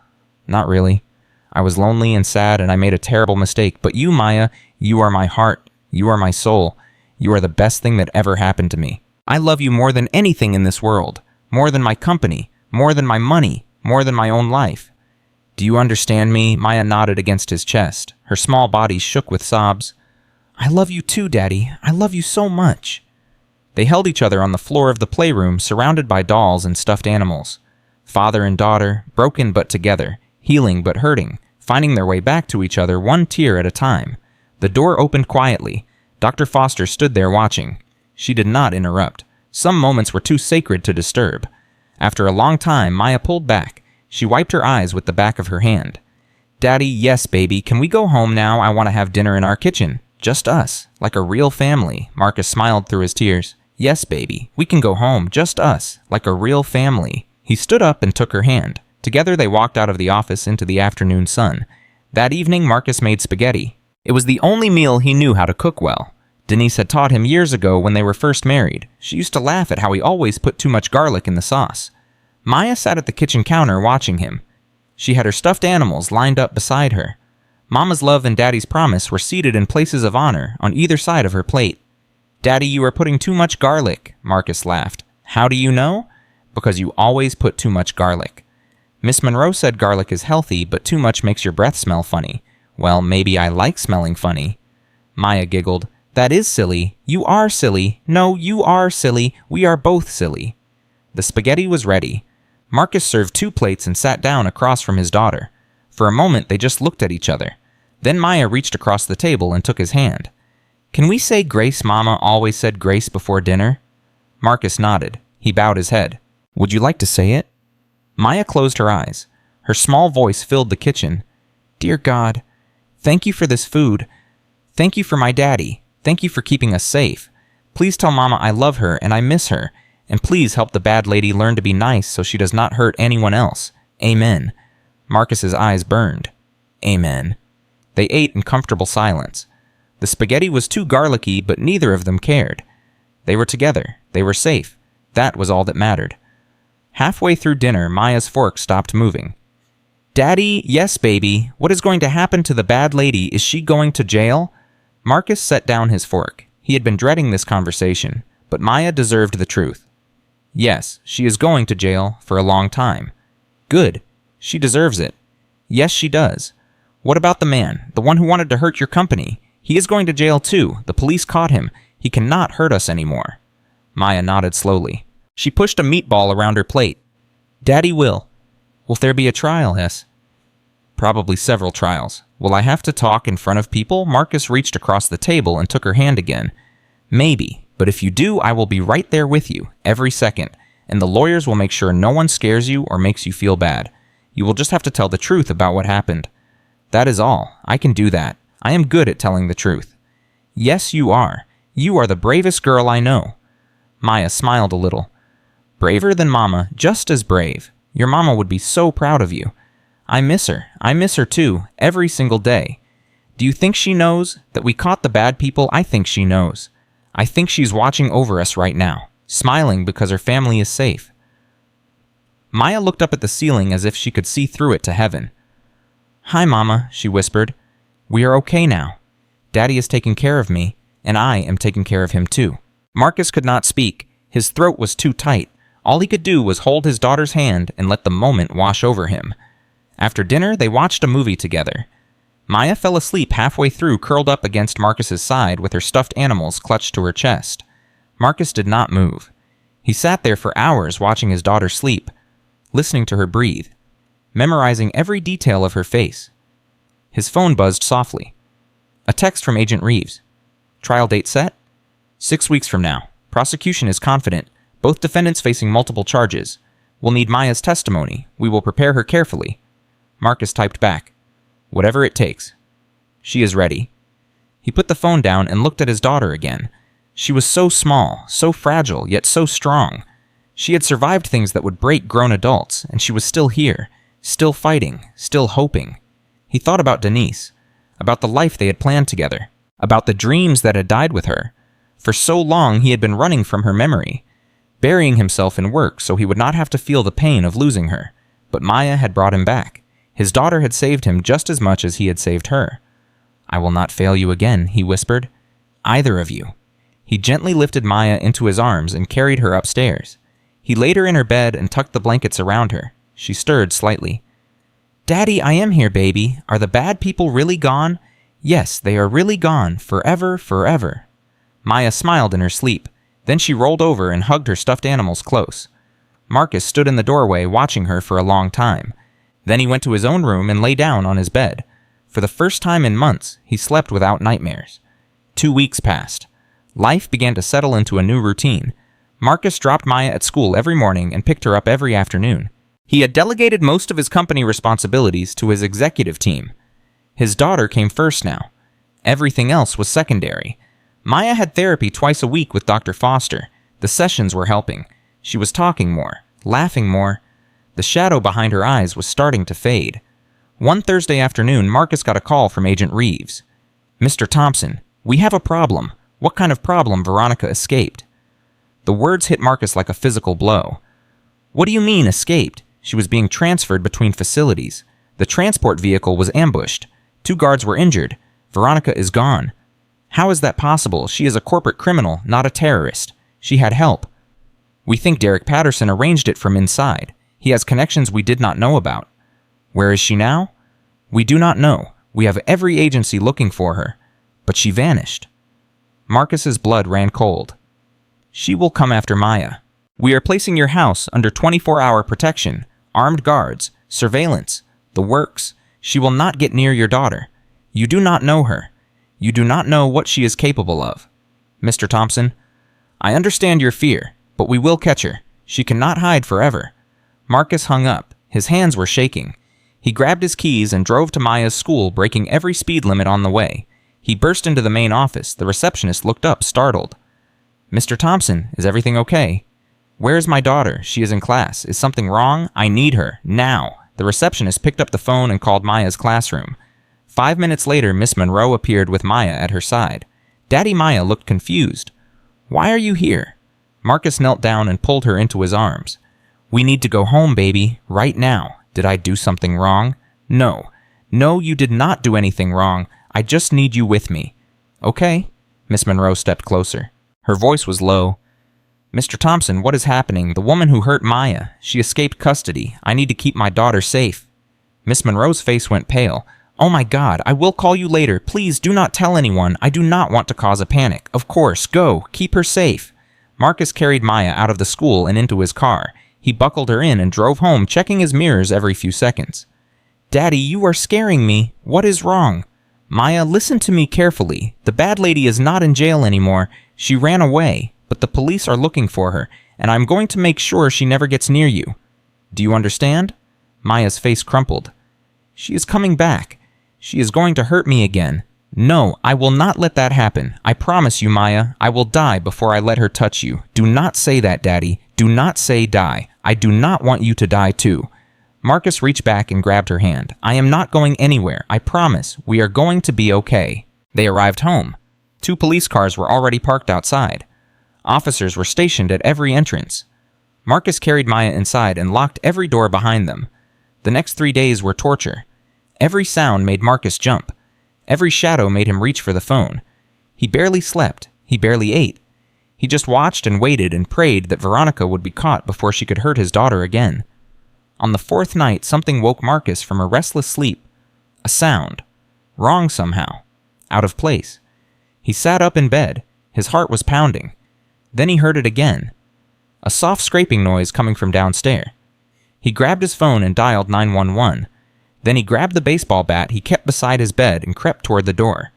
[SPEAKER 1] Not really. I was lonely and sad and I made a terrible mistake. But you, Maya, you are my heart. You are my soul. You are the best thing that ever happened to me. I love you more than anything in this world. More than my company. More than my money. More than my own life. Do you understand me? Maya nodded against his chest. Her small body shook with sobs. I love you too, Daddy. I love you so much. They held each other on the floor of the playroom, surrounded by dolls and stuffed animals. Father and daughter, broken but together, healing but hurting, finding their way back to each other one tear at a time. The door opened quietly. Dr. Foster stood there watching. She did not interrupt. Some moments were too sacred to disturb. After a long time, Maya pulled back. She wiped her eyes with the back of her hand. Daddy, yes, baby, can we go home now? I want to have dinner in our kitchen. Just us, like a real family. Marcus smiled through his tears. Yes, baby, we can go home, just us, like a real family. He stood up and took her hand. Together they walked out of the office into the afternoon sun. That evening, Marcus made spaghetti. It was the only meal he knew how to cook well. Denise had taught him years ago when they were first married. She used to laugh at how he always put too much garlic in the sauce. Maya sat at the kitchen counter watching him. She had her stuffed animals lined up beside her. Mama's love and Daddy's promise were seated in places of honor on either side of her plate. Daddy, you are putting too much garlic, Marcus laughed. How do you know? Because you always put too much garlic. Miss Monroe said garlic is healthy, but too much makes your breath smell funny. Well, maybe I like smelling funny. Maya giggled. That is silly. You are silly. No, you are silly. We are both silly. The spaghetti was ready. Marcus served 2 plates and sat down across from his daughter. For a moment, they just looked at each other. Then Maya reached across the table and took his hand. Can we say grace? Mama always said grace before dinner. Marcus nodded. He bowed his head. Would you like to say it? Maya closed her eyes. Her small voice filled the kitchen. Dear God, thank you for this food. Thank you for my daddy. Thank you for keeping us safe. Please tell Mama I love her and I miss her. And please help the bad lady learn to be nice so she does not hurt anyone else. Amen. Marcus's eyes burned. Amen. They ate in comfortable silence. The spaghetti was too garlicky, but neither of them cared. They were together. They were safe. That was all that mattered. Halfway through dinner, Maya's fork stopped moving. Daddy, yes, baby. What is going to happen to the bad lady? Is she going to jail? Marcus set down his fork. He had been dreading this conversation, but Maya deserved the truth. Yes, she is going to jail for a long time. Good. She deserves it. Yes, she does. What about the man, the one who wanted to hurt your company? He is going to jail too. The police caught him. He cannot hurt us anymore. Maya nodded slowly. She pushed a meatball around her plate. Daddy will. Will there be a trial, Hess? Probably several trials. Will I have to talk in front of people? Marcus reached across the table and took her hand again. Maybe, but if you do, I will be right there with you, every second, and the lawyers will make sure no one scares you or makes you feel bad. You will just have to tell the truth about what happened. That is all. I can do that. I am good at telling the truth. Yes, you are. You are the bravest girl I know. Maya smiled a little. Braver than Mama, just as brave. Your Mama would be so proud of you. I miss her. I miss her too, every single day. Do you think she knows that we caught the bad people? I think she knows. I think she's watching over us right now, smiling because her family is safe. Maya looked up at the ceiling as if she could see through it to heaven. Hi, Mama, she whispered. We are okay now. Daddy is taking care of me, and I am taking care of him too. Marcus could not speak. His throat was too tight. All he could do was hold his daughter's hand and let the moment wash over him. After dinner, they watched a movie together. Maya fell asleep halfway through, curled up against Marcus's side with her stuffed animals clutched to her chest. Marcus did not move. He sat there for hours watching his daughter sleep, listening to her breathe, memorizing every detail of her face. His phone buzzed softly. A text from Agent Reeves. Trial date set? 6 weeks from now. Prosecution is confident. Both defendants facing multiple charges. We'll need Maya's testimony. We will prepare her carefully. Marcus typed back. Whatever it takes. She is ready. He put the phone down and looked at his daughter again. She was so small, so fragile, yet so strong. She had survived things that would break grown adults, and she was still here, still fighting, still hoping. He thought about Denise, about the life they had planned together, about the dreams that had died with her. For so long he had been running from her memory, burying himself in work so he would not have to feel the pain of losing her. But Maya had brought him back. His daughter had saved him just as much as he had saved her. I will not fail you again, he whispered. Either of you. He gently lifted Maya into his arms and carried her upstairs. He laid her in her bed and tucked the blankets around her. She stirred slightly. Daddy, I am here, baby. Are the bad people really gone? Yes, they are really gone, forever, forever. Maya smiled in her sleep. Then she rolled over and hugged her stuffed animals close. Marcus stood in the doorway watching her for a long time. Then he went to his own room and lay down on his bed. For the first time in months, he slept without nightmares. 2 weeks passed. Life began to settle into a new routine. Marcus dropped Maya at school every morning and picked her up every afternoon. He had delegated most of his company responsibilities to his executive team. His daughter came first now. Everything else was secondary. Maya had therapy twice a week with Dr. Foster. The sessions were helping. She was talking more, laughing more. The shadow behind her eyes was starting to fade. One Thursday afternoon, Marcus got a call from Agent Reeves. "Mr. Thompson, we have a problem." What kind of problem? Veronica escaped. The words hit Marcus like a physical blow. What do you mean, escaped? She was being transferred between facilities. The transport vehicle was ambushed. 2 guards were injured. Veronica is gone. How is that possible? She is a corporate criminal, not a terrorist. She had help. We think Derek Patterson arranged it from inside. He has connections we did not know about. Where is she now? We do not know. We have every agency looking for her. But she vanished. Marcus's blood ran cold. She will come after Maya. We are placing your house under 24-hour protection, armed guards, surveillance, the works. She will not get near your daughter. You do not know her. You do not know what she is capable of. Mr. Thompson, I understand your fear, but we will catch her. She cannot hide forever. Marcus hung up. His hands were shaking. He grabbed his keys and drove to Maya's school, breaking every speed limit on the way. He burst into the main office. The receptionist looked up, startled. Mr. Thompson, is everything okay? Where is my daughter? She is in class. Is something wrong? I need her. Now. The receptionist picked up the phone and called Maya's classroom. 5 minutes later, Miss Monroe appeared with Maya at her side. Daddy Maya looked confused. Why are you here? Marcus knelt down and pulled her into his arms. We need to go home, baby, right now. Did I do something wrong? No. No, you did not do anything wrong. I just need you with me. Okay. Miss Monroe stepped closer. Her voice was low. Mr. Thompson, what is happening? The woman who hurt Maya. She escaped custody. I need to keep my daughter safe. Miss Monroe's face went pale. Oh my God, I will call you later. Please do not tell anyone. I do not want to cause a panic. Of course, go. Keep her safe. Marcus carried Maya out of the school and into his car. He buckled her in and drove home, checking his mirrors every few seconds. Daddy, you are scaring me. What is wrong? Maya, listen to me carefully. The bad lady is not in jail anymore. She ran away, but the police are looking for her, and I'm going to make sure she never gets near you. Do you understand? Maya's face crumpled. She is coming back. She is going to hurt me again. No, I will not let that happen. I promise you, Maya, I will die before I let her touch you. Do not say that, Daddy. Do not say die. I do not want you to die too. Marcus reached back and grabbed her hand. I am not going anywhere. I promise. We are going to be okay. They arrived home. 2 police cars were already parked outside. Officers were stationed at every entrance. Marcus carried Maya inside and locked every door behind them. The next 3 days were torture. Every sound made Marcus jump. Every shadow made him reach for the phone. He barely slept. He barely ate. He just watched and waited and prayed that Veronica would be caught before she could hurt his daughter again. On the 4th night, something woke Marcus from a restless sleep. A sound. Wrong somehow. Out of place. He sat up in bed. His heart was pounding. Then he heard it again. A soft scraping noise coming from downstairs. He grabbed his phone and dialed 911. Then he grabbed the baseball bat he kept beside his bed and crept toward the door.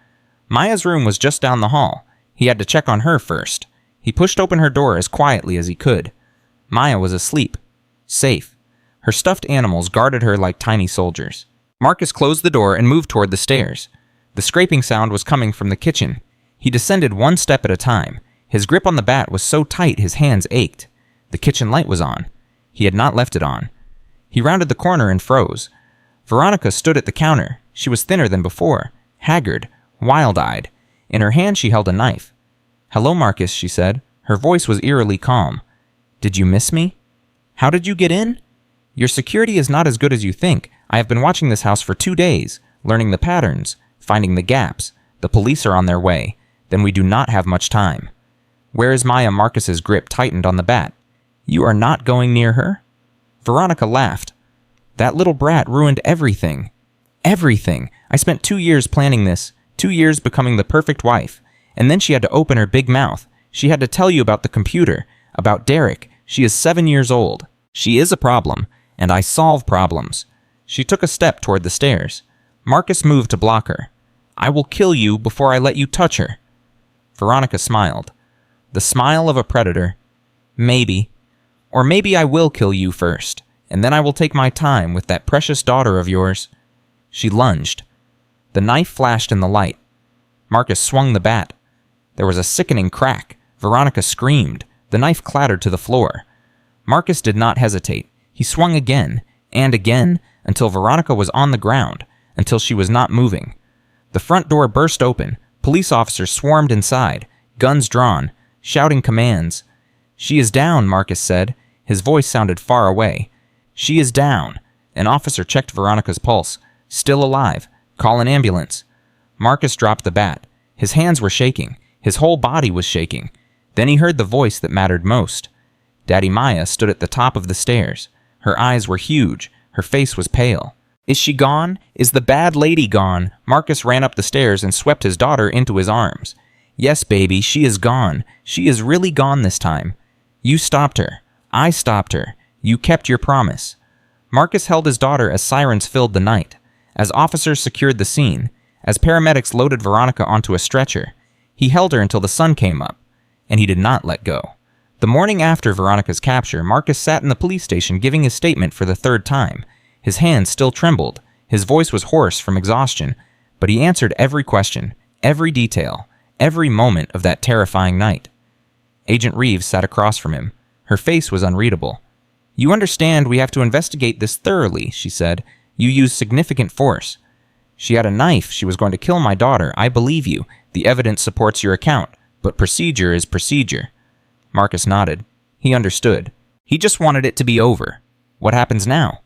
[SPEAKER 1] Maya's room was just down the hall. He had to check on her first. He pushed open her door as quietly as he could. Maya was asleep. Safe. Her stuffed animals guarded her like tiny soldiers. Marcus closed the door and moved toward the stairs. The scraping sound was coming from the kitchen. He descended 1 step at a time. His grip on the bat was so tight his hands ached. The kitchen light was on. He had not left it on. He rounded the corner and froze. Veronica stood at the counter. She was thinner than before, haggard, wild-eyed. In her hand she held a knife. Hello, Marcus, she said. Her voice was eerily calm. Did you miss me? How did you get in? Your security is not as good as you think. I have been watching this house for 2 days, learning the patterns, finding the gaps. The police are on their way. Then we do not have much time. Where is Maya? Marcus's grip tightened on the bat. You are not going near her? Veronica laughed. That little brat ruined everything. Everything. I spent 2 years planning this, 2 years becoming the perfect wife. And then she had to open her big mouth. She had to tell you about the computer, about Derek. She is 7 years old. She is a problem, and I solve problems. She took a step toward the stairs. Marcus moved to block her. I will kill you before I let you touch her. Veronica smiled. The smile of a predator. Maybe. Or maybe I will kill you first, and then I will take my time with that precious daughter of yours. She lunged. The knife flashed in the light. Marcus swung the bat. There was a sickening crack. Veronica screamed. The knife clattered to the floor. Marcus did not hesitate. He swung again, and again, until Veronica was on the ground, until she was not moving. The front door burst open. Police officers swarmed inside, guns drawn, shouting commands. "She is down," Marcus said. His voice sounded far away. "She is down." An officer checked Veronica's pulse. "Still alive. Call an ambulance." Marcus dropped the bat. His hands were shaking. His whole body was shaking. Then he heard the voice that mattered most. Daddy Maya stood at the top of the stairs. Her eyes were huge. Her face was pale. "Is she gone? Is the bad lady gone?" Marcus ran up the stairs and swept his daughter into his arms. "Yes, baby, she is gone. She is really gone this time. You stopped her. I stopped her. You kept your promise." Marcus held his daughter as sirens filled the night, as officers secured the scene, as paramedics loaded Veronica onto a stretcher. He held her until the sun came up, and he did not let go. The morning after Veronica's capture, Marcus sat in the police station giving his statement for the third time. His hands still trembled. His voice was hoarse from exhaustion, but he answered every question, every detail, every moment of that terrifying night. Agent Reeves sat across from him. Her face was unreadable. "You understand we have to investigate this thoroughly," she said. "You used significant force. She had a knife. She was going to kill my daughter. I believe you. The evidence supports your account, but procedure is procedure." Marcus nodded. He understood. He just wanted it to be over. What happens now?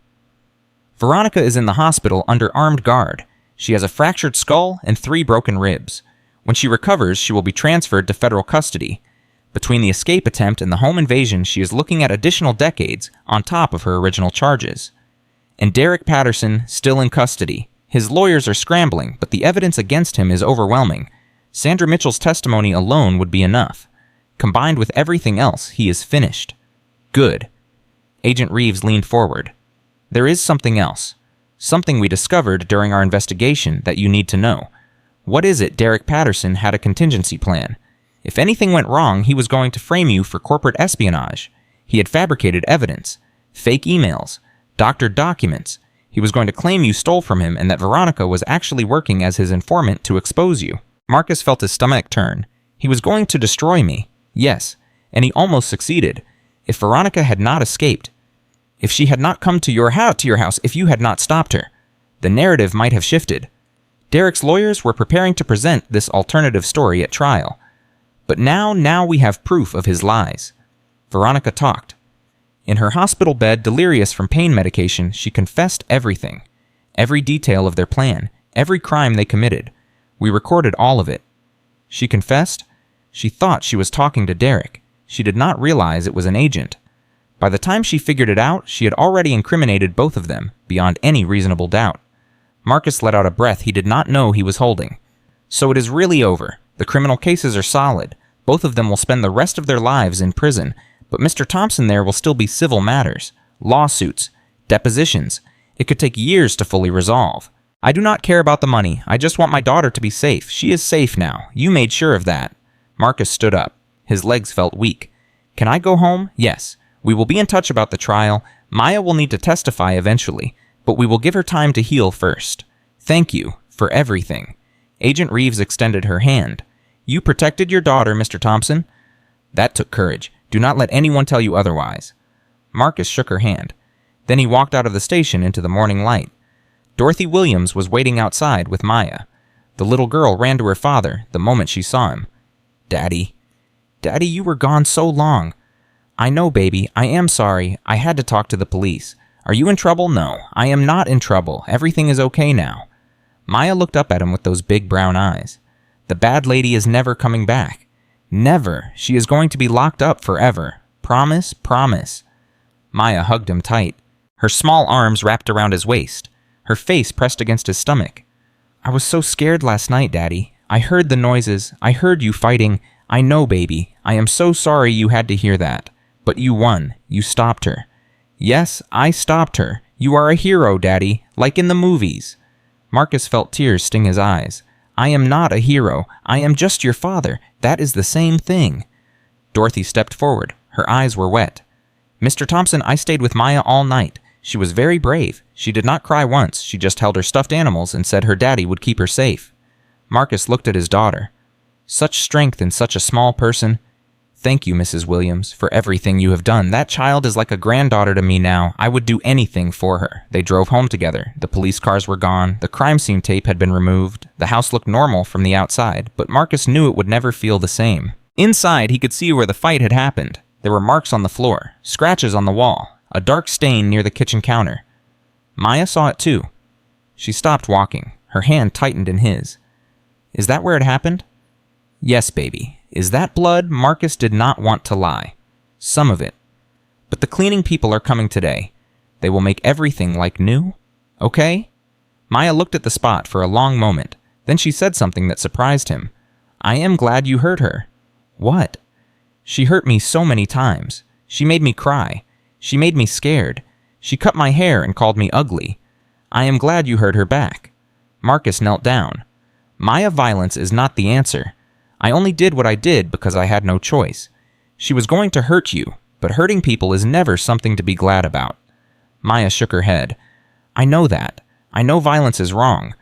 [SPEAKER 1] Veronica is in the hospital under armed guard. She has a fractured skull and 3 broken ribs. When she recovers, she will be transferred to federal custody. Between the escape attempt and the home invasion, she is looking at additional decades on top of her original charges. And Derek Patterson, still in custody. His lawyers are scrambling, but the evidence against him is overwhelming. Sandra Mitchell's testimony alone would be enough. Combined with everything else, he is finished. Good. Agent Reeves leaned forward. "There is something else. Something we discovered during our investigation that you need to know. What is it Derek Patterson had a contingency plan? If anything went wrong, he was going to frame you for corporate espionage. He had fabricated evidence, fake emails, doctored documents. He was going to claim you stole from him and that Veronica was actually working as his informant to expose you." Marcus felt his stomach turn. He was going to destroy me. Yes, and he almost succeeded. If Veronica had not escaped, if she had not come to your house, if you had not stopped her, the narrative might have shifted. Derek's lawyers were preparing to present this alternative story at trial. But now we have proof of his lies. Veronica talked. In her hospital bed, delirious from pain medication, she confessed everything. Every detail of their plan, every crime they committed. We recorded all of it. She confessed. She thought she was talking to Derek. She did not realize it was an agent. By the time she figured it out, she had already incriminated both of them, beyond any reasonable doubt. Marcus let out a breath he did not know he was holding. So it is really over. The criminal cases are solid. Both of them will spend the rest of their lives in prison, but Mr. Thompson there will still be civil matters, lawsuits, depositions. It could take years to fully resolve. I do not care about the money. I just want my daughter to be safe. She is safe now. You made sure of that. Marcus stood up. His legs felt weak. "Can I go home?" "Yes. We will be in touch about the trial. Maya will need to testify eventually, but we will give her time to heal first. Thank you for everything." Agent Reeves extended her hand. "You protected your daughter, Mr. Thompson." "That took courage. Do not let anyone tell you otherwise." Marcus shook her hand. Then he walked out of the station into the morning light. Dorothy Williams was waiting outside with Maya. The little girl ran to her father the moment she saw him. "Daddy. Daddy, you were gone so long." "I know, baby. I am sorry. I had to talk to the police. Are you in trouble?" "No, I am not in trouble. Everything is okay now." Maya looked up at him with those big brown eyes. "The bad lady is never coming back. Never. She is going to be locked up forever. Promise, promise." Maya hugged him tight. Her small arms wrapped around his waist. Her face pressed against his stomach. "I was so scared last night, Daddy. I heard the noises. I heard you fighting. I know, baby. I am so sorry you had to hear that. But you won. You stopped her." "Yes, I stopped her. You are a hero, Daddy, like in the movies." Marcus felt tears sting his eyes. "I am not a hero. I am just your father. That is the same thing." Dorothy stepped forward. Her eyes were wet. "Mr. Thompson, I stayed with Maya all night. She was very brave. She did not cry once. She just held her stuffed animals and said her daddy would keep her safe." Marcus looked at his daughter. Such strength in such a small person. Thank you, Mrs. Williams, for everything you have done. That child is like a granddaughter to me now. I would do anything for her. They drove home together. The police cars were gone. The crime scene tape had been removed. The house looked normal from the outside, but Marcus knew it would never feel the same. Inside, he could see where the fight had happened. There were marks on the floor, scratches on the wall, a dark stain near the kitchen counter. Maya saw it too. She stopped walking. Her hand tightened in his. Is that where it happened? Yes, baby. Is that blood? Marcus did not want to lie. Some of it. But the cleaning people are coming today. They will make everything like new. Okay? Maya looked at the spot for a long moment. Then she said something that surprised him. I am glad you hurt her. What? She hurt me so many times. She made me cry. She made me scared. She cut my hair and called me ugly. I am glad you hurt her back. Marcus knelt down. Maya, violence is not the answer. I only did what I did because I had no choice. She was going to hurt you, but hurting people is never something to be glad about. Maya shook her head. I know that. I know violence is wrong.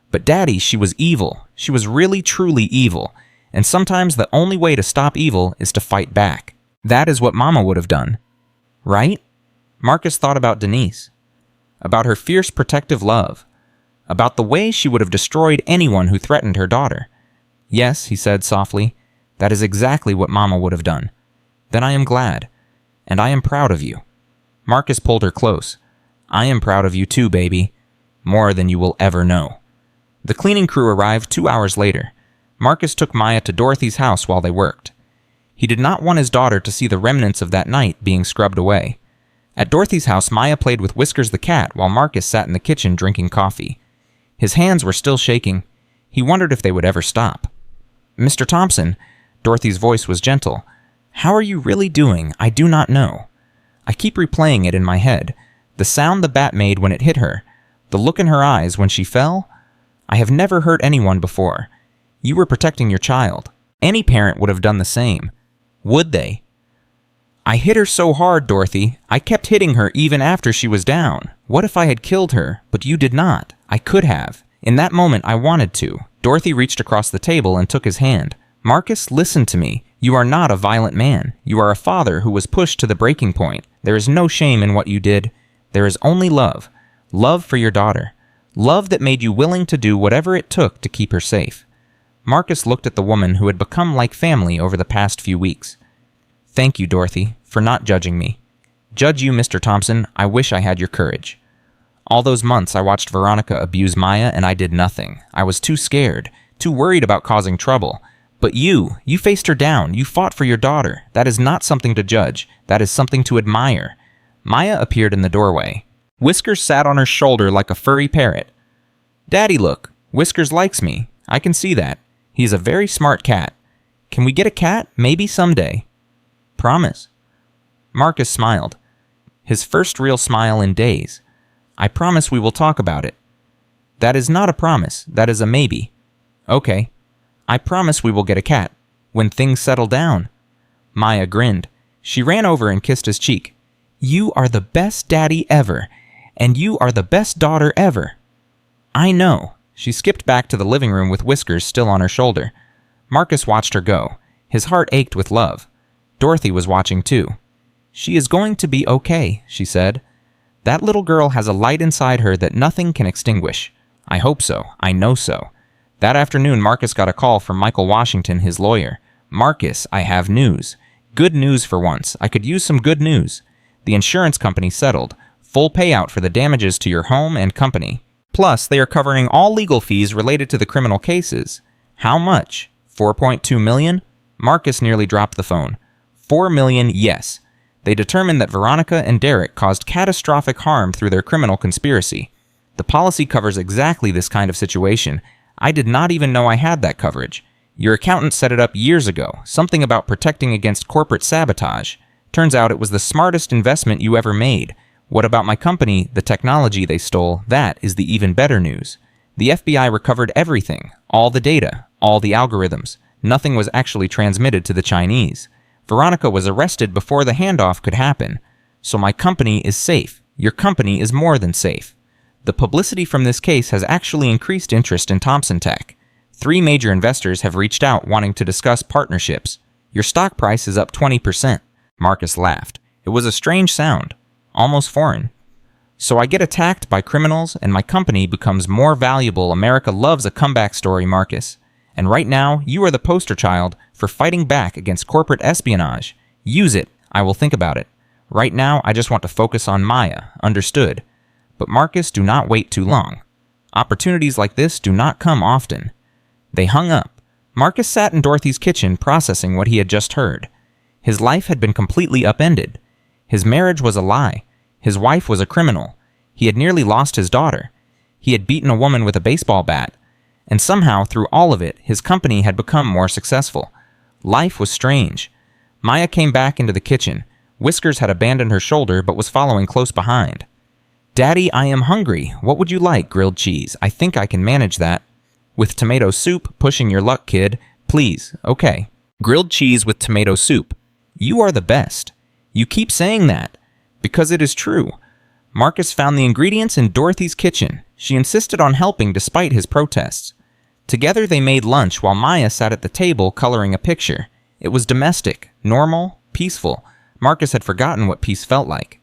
[SPEAKER 1] But Daddy, she was evil. She was really, truly evil. And sometimes the only way to stop evil is to fight back. That is what Mama would have done. Right? Marcus thought about Denise. About her fierce protective love. About the way she would have destroyed anyone who threatened her daughter. Yes, he said softly, that is exactly what Mama would have done. Then I am glad. And I am proud of you. Marcus pulled her close. I am proud of you too, baby. More than you will ever know. The cleaning crew arrived 2 hours later. Marcus took Maya to Dorothy's house while they worked. He did not want his daughter to see the remnants of that night being scrubbed away. At Dorothy's house, Maya played with Whiskers the cat while Marcus sat in the kitchen drinking coffee. His hands were still shaking. He wondered if they would ever stop. Mr. Thompson, Dorothy's voice was gentle. How are you really doing? I do not know. I keep replaying it in my head. The sound the bat made when it hit her. The look in her eyes when she fell. I have never hurt anyone before. You were protecting your child. Any parent would have done the same. Would they? I hit her so hard, Dorothy. I kept hitting her even after she was down. What if I had killed her? But you did not. I could have. In that moment, I wanted to. Dorothy reached across the table and took his hand. Marcus, listen to me. You are not a violent man. You are a father who was pushed to the breaking point. There is no shame in what you did. There is only love. Love for your daughter. Love that made you willing to do whatever it took to keep her safe. Marcus looked at the woman who had become like family over the past few weeks. Thank you, Dorothy, for not judging me. Judge you, Mr. Thompson. I wish I had your courage. All those months I watched Veronica abuse Maya and I did nothing. I was too scared, too worried about causing trouble. But you faced her down. You fought for your daughter. That is not something to judge. That is something to admire. Maya appeared in the doorway. Whiskers sat on her shoulder like a furry parrot. Daddy, look. Whiskers likes me. I can see that. He's a very smart cat. Can we get a cat? Maybe someday. Promise. Marcus smiled. His first real smile in days. I promise we will talk about it. That is not a promise. That is a maybe. Okay. I promise we will get a cat. When things settle down. Maya grinned. She ran over and kissed his cheek. You are the best daddy ever. And you are the best daughter ever. I know. She skipped back to the living room with Whiskers still on her shoulder. Marcus watched her go. His heart ached with love. Dorothy was watching too. She is going to be okay, she said. That little girl has a light inside her that nothing can extinguish. I hope so. I know so. That afternoon, Marcus got a call from Michael Washington, his lawyer. Marcus, I have news. Good news for once. I could use some good news. The insurance company settled. Full payout for the damages to your home and company. Plus, they are covering all legal fees related to the criminal cases. How much? $4.2 million? Marcus nearly dropped the phone. $4 million, yes. They determined that Veronica and Derek caused catastrophic harm through their criminal conspiracy. The policy covers exactly this kind of situation. I did not even know I had that coverage. Your accountant set it up years ago, something about protecting against corporate sabotage. Turns out it was the smartest investment you ever made. What about my company, the technology they stole? That is the even better news. The FBI recovered everything, all the data, all the algorithms. Nothing was actually transmitted to the Chinese. Veronica was arrested before the handoff could happen. So my company is safe. Your company is more than safe. The publicity from this case has actually increased interest in Thompson Tech. 3 major investors have reached out wanting to discuss partnerships. Your stock price is up 20%. Marcus laughed. It was a strange sound, almost foreign. So I get attacked by criminals and my company becomes more valuable. America loves a comeback story, Marcus. And right now, you are the poster child for fighting back against corporate espionage. Use it. I will think about it. Right now, I just want to focus on Maya. Understood. But Marcus, do not wait too long. Opportunities like this do not come often. They hung up. Marcus sat in Dorothy's kitchen processing what he had just heard. His life had been completely upended. His marriage was a lie. His wife was a criminal. He had nearly lost his daughter. He had beaten a woman with a baseball bat. And somehow, through all of it, his company had become more successful. Life was strange. Maya came back into the kitchen. Whiskers had abandoned her shoulder but was following close behind. Daddy, I am hungry. What would you like? Grilled cheese. I think I can manage that. With tomato soup, pushing your luck, kid. Please. Okay. Grilled cheese with tomato soup. You are the best. You keep saying that. Because it is true. Marcus found the ingredients in Dorothy's kitchen. She insisted on helping despite his protests. Together they made lunch while Maya sat at the table coloring a picture. It was domestic, normal, peaceful. Marcus had forgotten what peace felt like.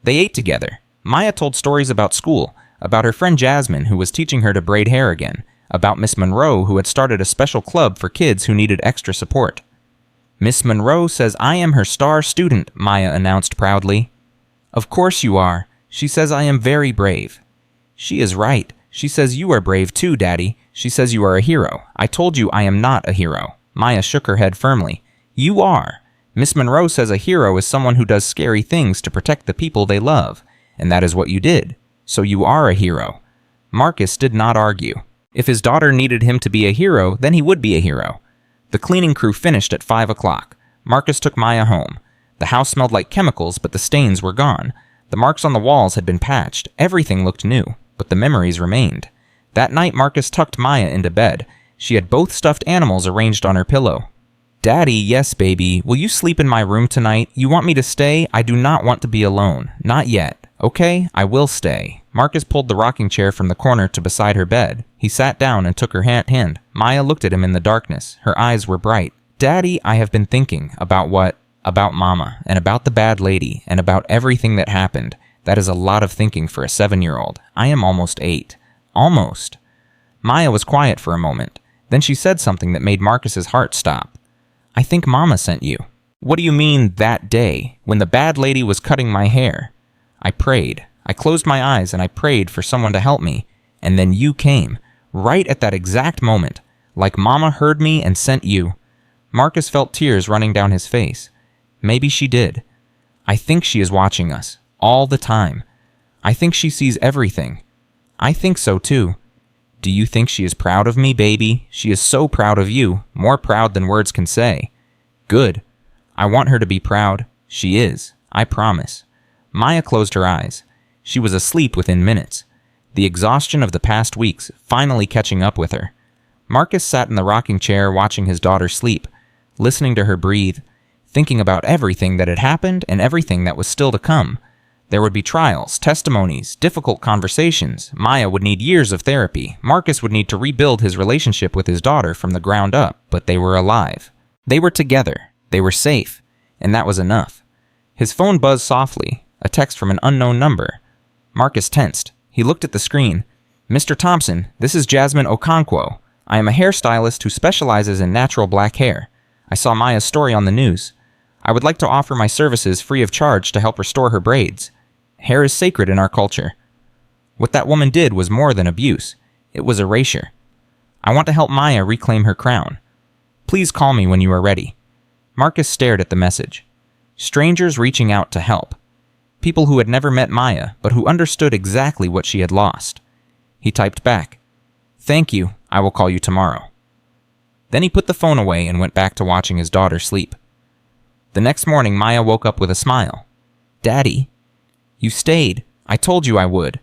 [SPEAKER 1] They ate together. Maya told stories about school, about her friend Jasmine who was teaching her to braid hair again, about Miss Monroe who had started a special club for kids who needed extra support. Miss Monroe says I am her star student, Maya announced proudly. Of course you are. She says I am very brave. She is right. She says you are brave too, Daddy. She says you are a hero. I told you I am not a hero. Maya shook her head firmly. You are. Miss Monroe says a hero is someone who does scary things to protect the people they love. And that is what you did. So you are a hero. Marcus did not argue. If his daughter needed him to be a hero, then he would be a hero. The cleaning crew finished at 5 o'clock. Marcus took Maya home. The house smelled like chemicals, but the stains were gone. The marks on the walls had been patched. Everything looked new, but the memories remained. That night, Marcus tucked Maya into bed. She had both stuffed animals arranged on her pillow. Daddy, yes, baby. Will you sleep in my room tonight? You want me to stay? I do not want to be alone. Not yet. Okay, I will stay. Marcus pulled the rocking chair from the corner to beside her bed. He sat down and took her hand. Maya looked at him in the darkness. Her eyes were bright. Daddy, I have been thinking about what? About Mama, and about the bad lady, and about everything that happened. That is a lot of thinking for a 7-year-old. I am almost 8. Almost. Maya was quiet for a moment. Then she said something that made Marcus's heart stop. I think Mama sent you. What do you mean, that day, when the bad lady was cutting my hair? I prayed. I closed my eyes and I prayed for someone to help me. And then you came, right at that exact moment, like Mama heard me and sent you. Marcus felt tears running down his face. Maybe she did. I think she is watching us, all the time. I think she sees everything. I think so too. Do you think she is proud of me, baby? She is so proud of you, more proud than words can say. Good. I want her to be proud. She is, I promise. Maya closed her eyes. She was asleep within minutes. The exhaustion of the past weeks finally catching up with her. Marcus sat in the rocking chair watching his daughter sleep, listening to her breathe, thinking about everything that had happened and everything that was still to come. There would be trials, testimonies, difficult conversations. Maya would need years of therapy. Marcus would need to rebuild his relationship with his daughter from the ground up, but they were alive. They were together. They were safe. And that was enough. His phone buzzed softly, a text from an unknown number. Marcus tensed. He looked at the screen. Mr. Thompson, this is Jasmine Okonkwo. I am a hairstylist who specializes in natural black hair. I saw Maya's story on the news. I would like to offer my services free of charge to help restore her braids. Hair is sacred in our culture. What that woman did was more than abuse. It was erasure. I want to help Maya reclaim her crown. Please call me when you are ready. Marcus stared at the message. Strangers reaching out to help. People who had never met Maya, but who understood exactly what she had lost. He typed back, Thank you. I will call you tomorrow. Then he put the phone away and went back to watching his daughter sleep. The next morning, Maya woke up with a smile. Daddy, you stayed. I told you I would.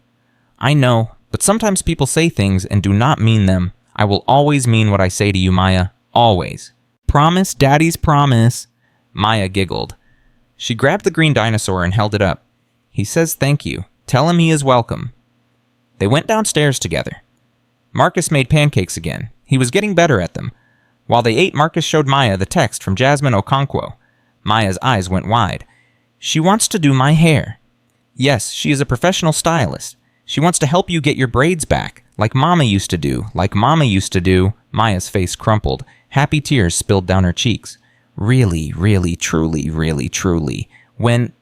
[SPEAKER 1] I know, but sometimes people say things and do not mean them. I will always mean what I say to you, Maya. Always. Promise, Daddy's promise. Maya giggled. She grabbed the green dinosaur and held it up. He says thank you. Tell him he is welcome. They went downstairs together. Marcus made pancakes again. He was getting better at them. While they ate, Marcus showed Maya the text from Jasmine Okonkwo. Maya's eyes went wide. She wants to do my hair. Yes, she is a professional stylist. She wants to help you get your braids back, like Mama used to do, like Mama used to do. Maya's face crumpled. Happy tears spilled down her cheeks. Really, really, truly, really, truly. When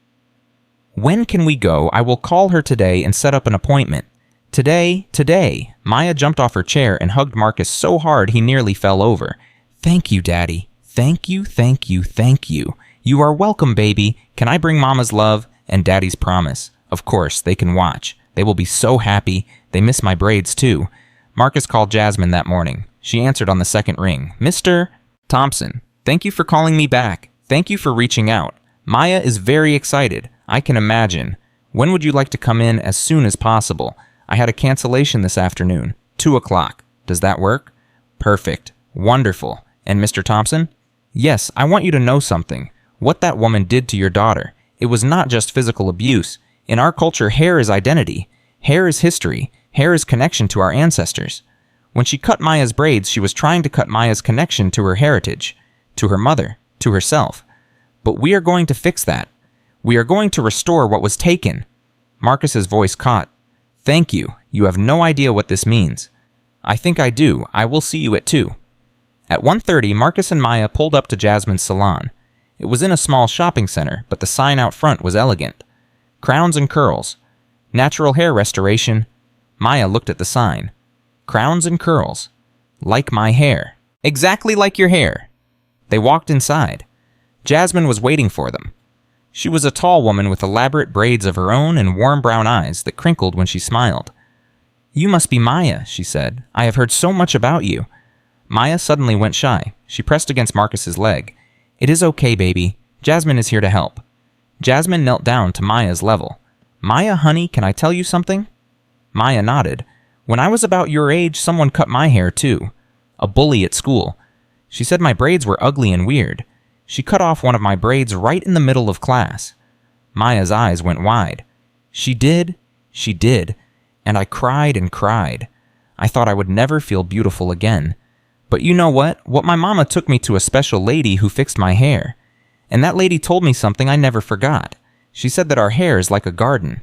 [SPEAKER 1] can we go? I will call her today and set up an appointment. Today. Maya jumped off her chair and hugged Marcus so hard he nearly fell over. Thank you, Daddy. Thank you, thank you, thank you. You are welcome, baby. Can I bring Mama's love and Daddy's promise? Of course, they can watch. They will be so happy. They miss my braids, too. Marcus called Jasmine that morning. She answered on the second ring. Mr. Thompson, thank you for calling me back. Thank you for reaching out. Maya is very excited. I can imagine. When would you like to come in? As soon as possible. I had a cancellation this afternoon. 2 o'clock. Does that work? Perfect. Wonderful. And Mr. Thompson? Yes, I want you to know something. What that woman did to your daughter. It was not just physical abuse. In our culture, hair is identity. Hair is history. Hair is connection to our ancestors. When she cut Maya's braids, she was trying to cut Maya's connection to her heritage, to her mother, to herself. But we are going to fix that. We are going to restore what was taken. Marcus's voice caught. Thank you. You have no idea what this means. I think I do. I will see you at 2. At 1:30, Marcus and Maya pulled up to Jasmine's salon. It was in a small shopping center, but the sign out front was elegant. Crowns and curls. Natural hair restoration. Maya looked at the sign. Crowns and curls. Like my hair. Exactly like your hair. They walked inside. Jasmine was waiting for them. She was a tall woman with elaborate braids of her own and warm brown eyes that crinkled when she smiled. You must be Maya, she said. I have heard so much about you. Maya suddenly went shy. She pressed against Marcus's leg. It is okay, baby. Jasmine is here to help. Jasmine knelt down to Maya's level. Maya, honey, can I tell you something? Maya nodded. When I was about your age, someone cut my hair too. A bully at school. She said my braids were ugly and weird. She cut off one of my braids right in the middle of class. Maya's eyes went wide. She did, and I cried and cried. I thought I would never feel beautiful again. But you know what? My mama took me to a special lady who fixed my hair. And that lady told me something I never forgot. She said that our hair is like a garden.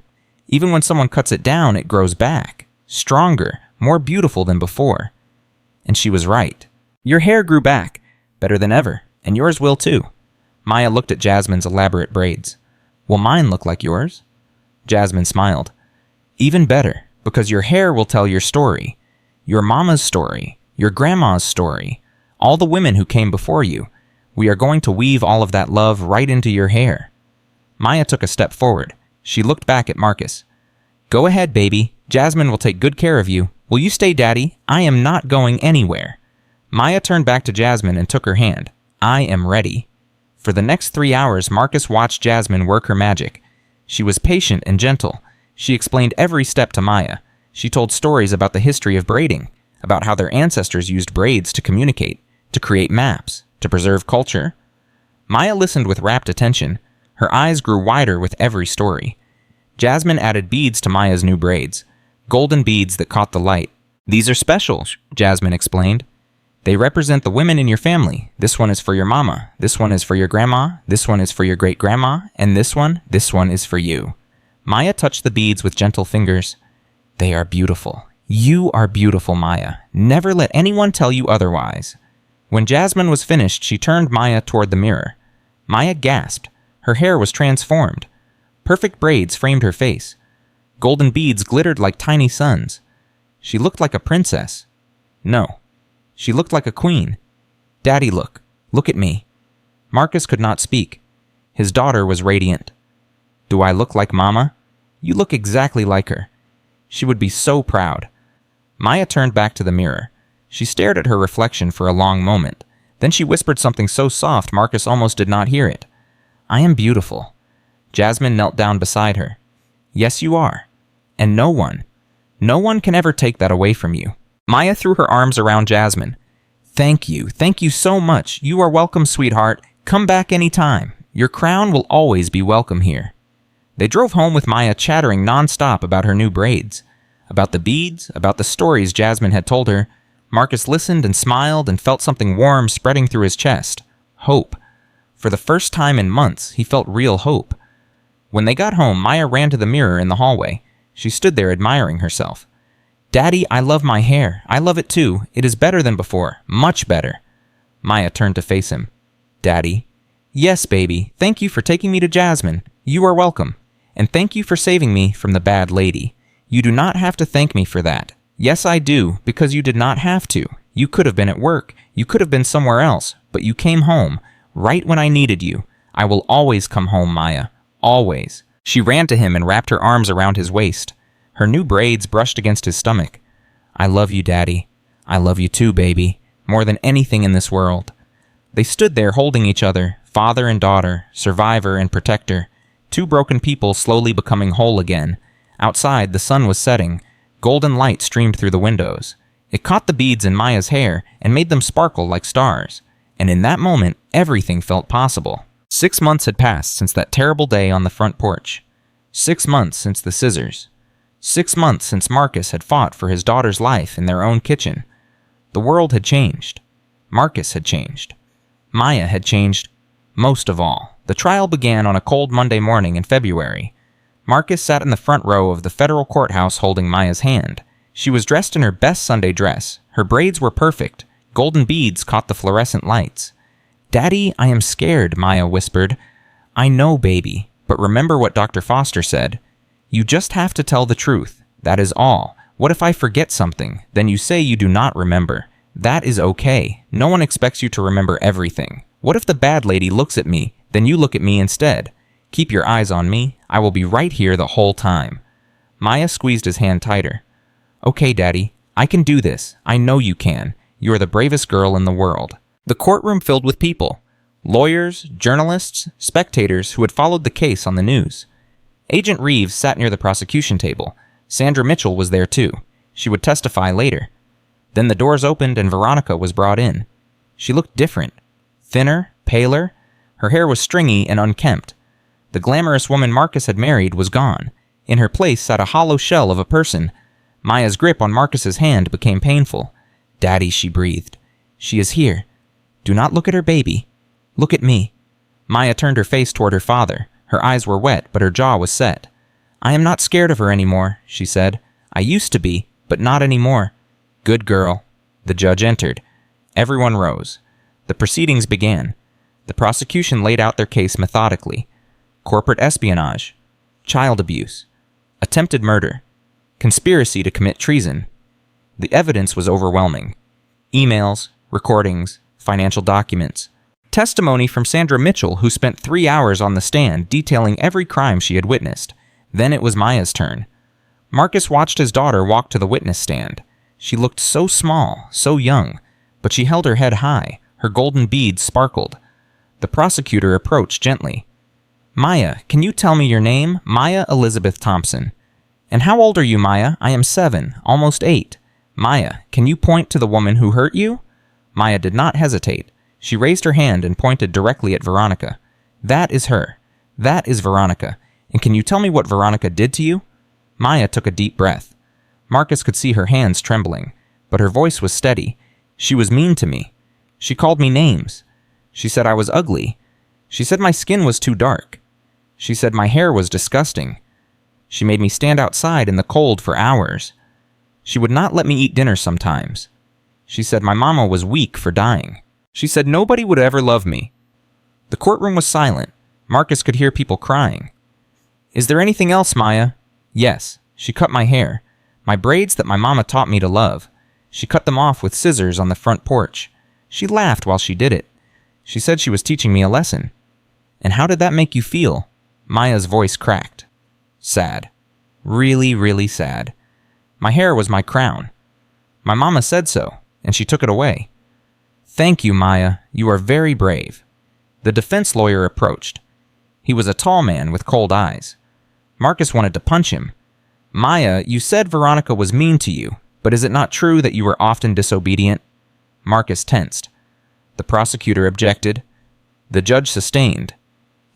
[SPEAKER 1] Even when someone cuts it down, it grows back. Stronger, more beautiful than before. And she was right. Your hair grew back, better than ever, and yours will too. Maya looked at Jasmine's elaborate braids. Will mine look like yours? Jasmine smiled. Even better, because your hair will tell your story. Your mama's story. Your grandma's story. All the women who came before you. We are going to weave all of that love right into your hair. Maya took a step forward. She looked back at Marcus. Go ahead, baby. Jasmine will take good care of you. Will you stay, Daddy? I am not going anywhere. Maya turned back to Jasmine and took her hand. I am ready. For the next 3 hours, Marcus watched Jasmine work her magic. She was patient and gentle. She explained every step to Maya. She told stories about the history of braiding, about how their ancestors used braids to communicate, to create maps, to preserve culture. Maya listened with rapt attention. Her eyes grew wider with every story. Jasmine added beads to Maya's new braids, golden beads that caught the light. These are special, Jasmine explained. They represent the women in your family. This one is for your mama. This one is for your grandma. This one is for your great-grandma. And this one is for you. Maya touched the beads with gentle fingers. They are beautiful. You are beautiful, Maya. Never let anyone tell you otherwise. When Jasmine was finished, she turned Maya toward the mirror. Maya gasped. Her hair was transformed. Perfect braids framed her face. Golden beads glittered like tiny suns. She looked like a princess. No. She looked like a queen. Daddy, look. Look at me. Marcus could not speak. His daughter was radiant. Do I look like Mama? You look exactly like her. She would be so proud. Maya turned back to the mirror. She stared at her reflection for a long moment. Then she whispered something so soft Marcus almost did not hear it. I am beautiful. Jasmine knelt down beside her. Yes, you are. And no one can ever take that away from you. Maya threw her arms around Jasmine. Thank you so much. You are welcome, sweetheart. Come back any time. Your crown will always be welcome here. They drove home with Maya chattering non-stop about her new braids, about the beads, about the stories Jasmine had told her. Marcus listened and smiled and felt something warm spreading through his chest. Hope. For the first time in months, he felt real hope. When they got home, Maya ran to the mirror in the hallway. She stood there admiring herself. Daddy, I love my hair. I love it too. It is better than before. Much better. Maya turned to face him. Daddy. Yes, baby. Thank you for taking me to Jasmine. You are welcome. And thank you for saving me from the bad lady. You do not have to thank me for that. Yes, I do, because you did not have to. You could have been at work. You could have been somewhere else, but you came home, right when I needed you. I will always come home, Maya. Always. She ran to him and wrapped her arms around his waist. Her new braids brushed against his stomach. I love you, Daddy. I love you too, baby. More than anything in this world. They stood there holding each other, father and daughter, survivor and protector. Two broken people slowly becoming whole again. Outside, the sun was setting. Golden light streamed through the windows. It caught the beads in Maya's hair and made them sparkle like stars. And in that moment, everything felt possible. 6 months had passed since that terrible day on the front porch. 6 months since the scissors. 6 months since Marcus had fought for his daughter's life in their own kitchen. The world had changed. Marcus had changed. Maya had changed most of all. The trial began on a cold Monday morning in February. Marcus sat in the front row of the federal courthouse holding Maya's hand. She was dressed in her best Sunday dress. Her braids were perfect. Golden beads caught the fluorescent lights. Daddy, I am scared, Maya whispered. I know, baby, but remember what Dr. Foster said. You just have to tell the truth. That is all. What if I forget something? Then you say you do not remember. That is okay. No one expects you to remember everything. What if the bad lady looks at me? Then you look at me instead. Keep your eyes on me. I will be right here the whole time. Maya squeezed his hand tighter. Okay, Daddy. I can do this. I know you can. You are the bravest girl in the world. The courtroom filled with people. Lawyers, journalists, spectators who had followed the case on the news. Agent Reeves sat near the prosecution table. Sandra Mitchell was there too. She would testify later. Then the doors opened and Veronica was brought in. She looked different. Thinner, paler. Her hair was stringy and unkempt. The glamorous woman Marcus had married was gone. In her place sat a hollow shell of a person. Maya's grip on Marcus's hand became painful. Daddy, she breathed. She is here. Do not look at her baby. Look at me. Maya turned her face toward her father. Her eyes were wet, but her jaw was set. I am not scared of her anymore, she said. I used to be, but not anymore. Good girl. The judge entered. Everyone rose. The proceedings began. The prosecution laid out their case methodically. Corporate espionage, child abuse, attempted murder, conspiracy to commit treason. The evidence was overwhelming. Emails, recordings, financial documents. Testimony from Sandra Mitchell, who spent 3 hours on the stand detailing every crime she had witnessed. Then it was Maya's turn. Marcus watched his daughter walk to the witness stand. She looked so small, so young, but she held her head high. Her golden beads sparkled. The prosecutor approached gently. Maya, can you tell me your name? Maya Elizabeth Thompson. And how old are you, Maya? I am 7, almost 8. Maya, can you point to the woman who hurt you? Maya did not hesitate. She raised her hand and pointed directly at Veronica. That is her. That is Veronica. And can you tell me what Veronica did to you? Maya took a deep breath. Marcus could see her hands trembling, but her voice was steady. She was mean to me. She called me names. She said I was ugly. She said my skin was too dark. She said my hair was disgusting. She made me stand outside in the cold for hours. She would not let me eat dinner sometimes. She said my mama was weak for dying. She said nobody would ever love me. The courtroom was silent. Marcus could hear people crying. Is there anything else, Maya? Yes. She cut my hair. My braids that my mama taught me to love. She cut them off with scissors on the front porch. She laughed while she did it. She said she was teaching me a lesson. And how did that make you feel? Maya's voice cracked. Sad. Really, really sad. My hair was my crown. My mama said so, and she took it away. Thank you, Maya. You are very brave. The defense lawyer approached. He was a tall man with cold eyes. Marcus wanted to punch him. Maya, you said Veronica was mean to you, but is it not true that you were often disobedient? Marcus tensed. The prosecutor objected. The judge sustained.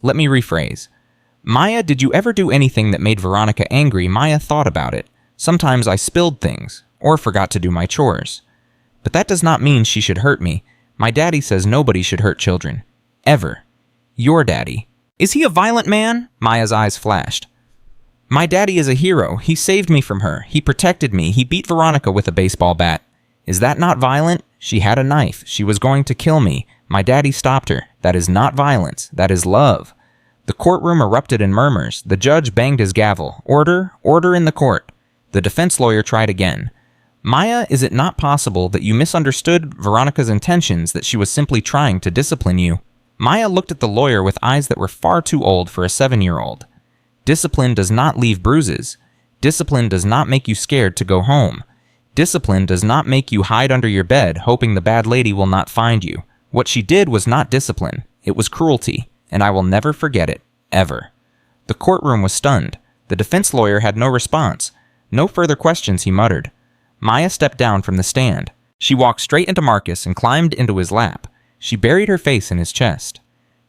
[SPEAKER 1] Let me rephrase. Maya, did you ever do anything that made Veronica angry? Maya thought about it. Sometimes I spilled things, or forgot to do my chores. But that does not mean she should hurt me. My daddy says nobody should hurt children. Ever. Your daddy. Is he a violent man? Maya's eyes flashed. My daddy is a hero. He saved me from her. He protected me. He beat Veronica with a baseball bat. Is that not violent? She had a knife. She was going to kill me. My daddy stopped her. That is not violence. That is love. The courtroom erupted in murmurs. The judge banged his gavel. Order, order in the court. The defense lawyer tried again. Maya, is it not possible that you misunderstood Veronica's intentions, that she was simply trying to discipline you? Maya looked at the lawyer with eyes that were far too old for a 7-year-old. Discipline does not leave bruises. Discipline does not make you scared to go home. Discipline does not make you hide under your bed, hoping the bad lady will not find you. What she did was not discipline. It was cruelty, and I will never forget it, ever. The courtroom was stunned. The defense lawyer had no response. No further questions, he muttered. Maya stepped down from the stand. She walked straight into Marcus and climbed into his lap. She buried her face in his chest.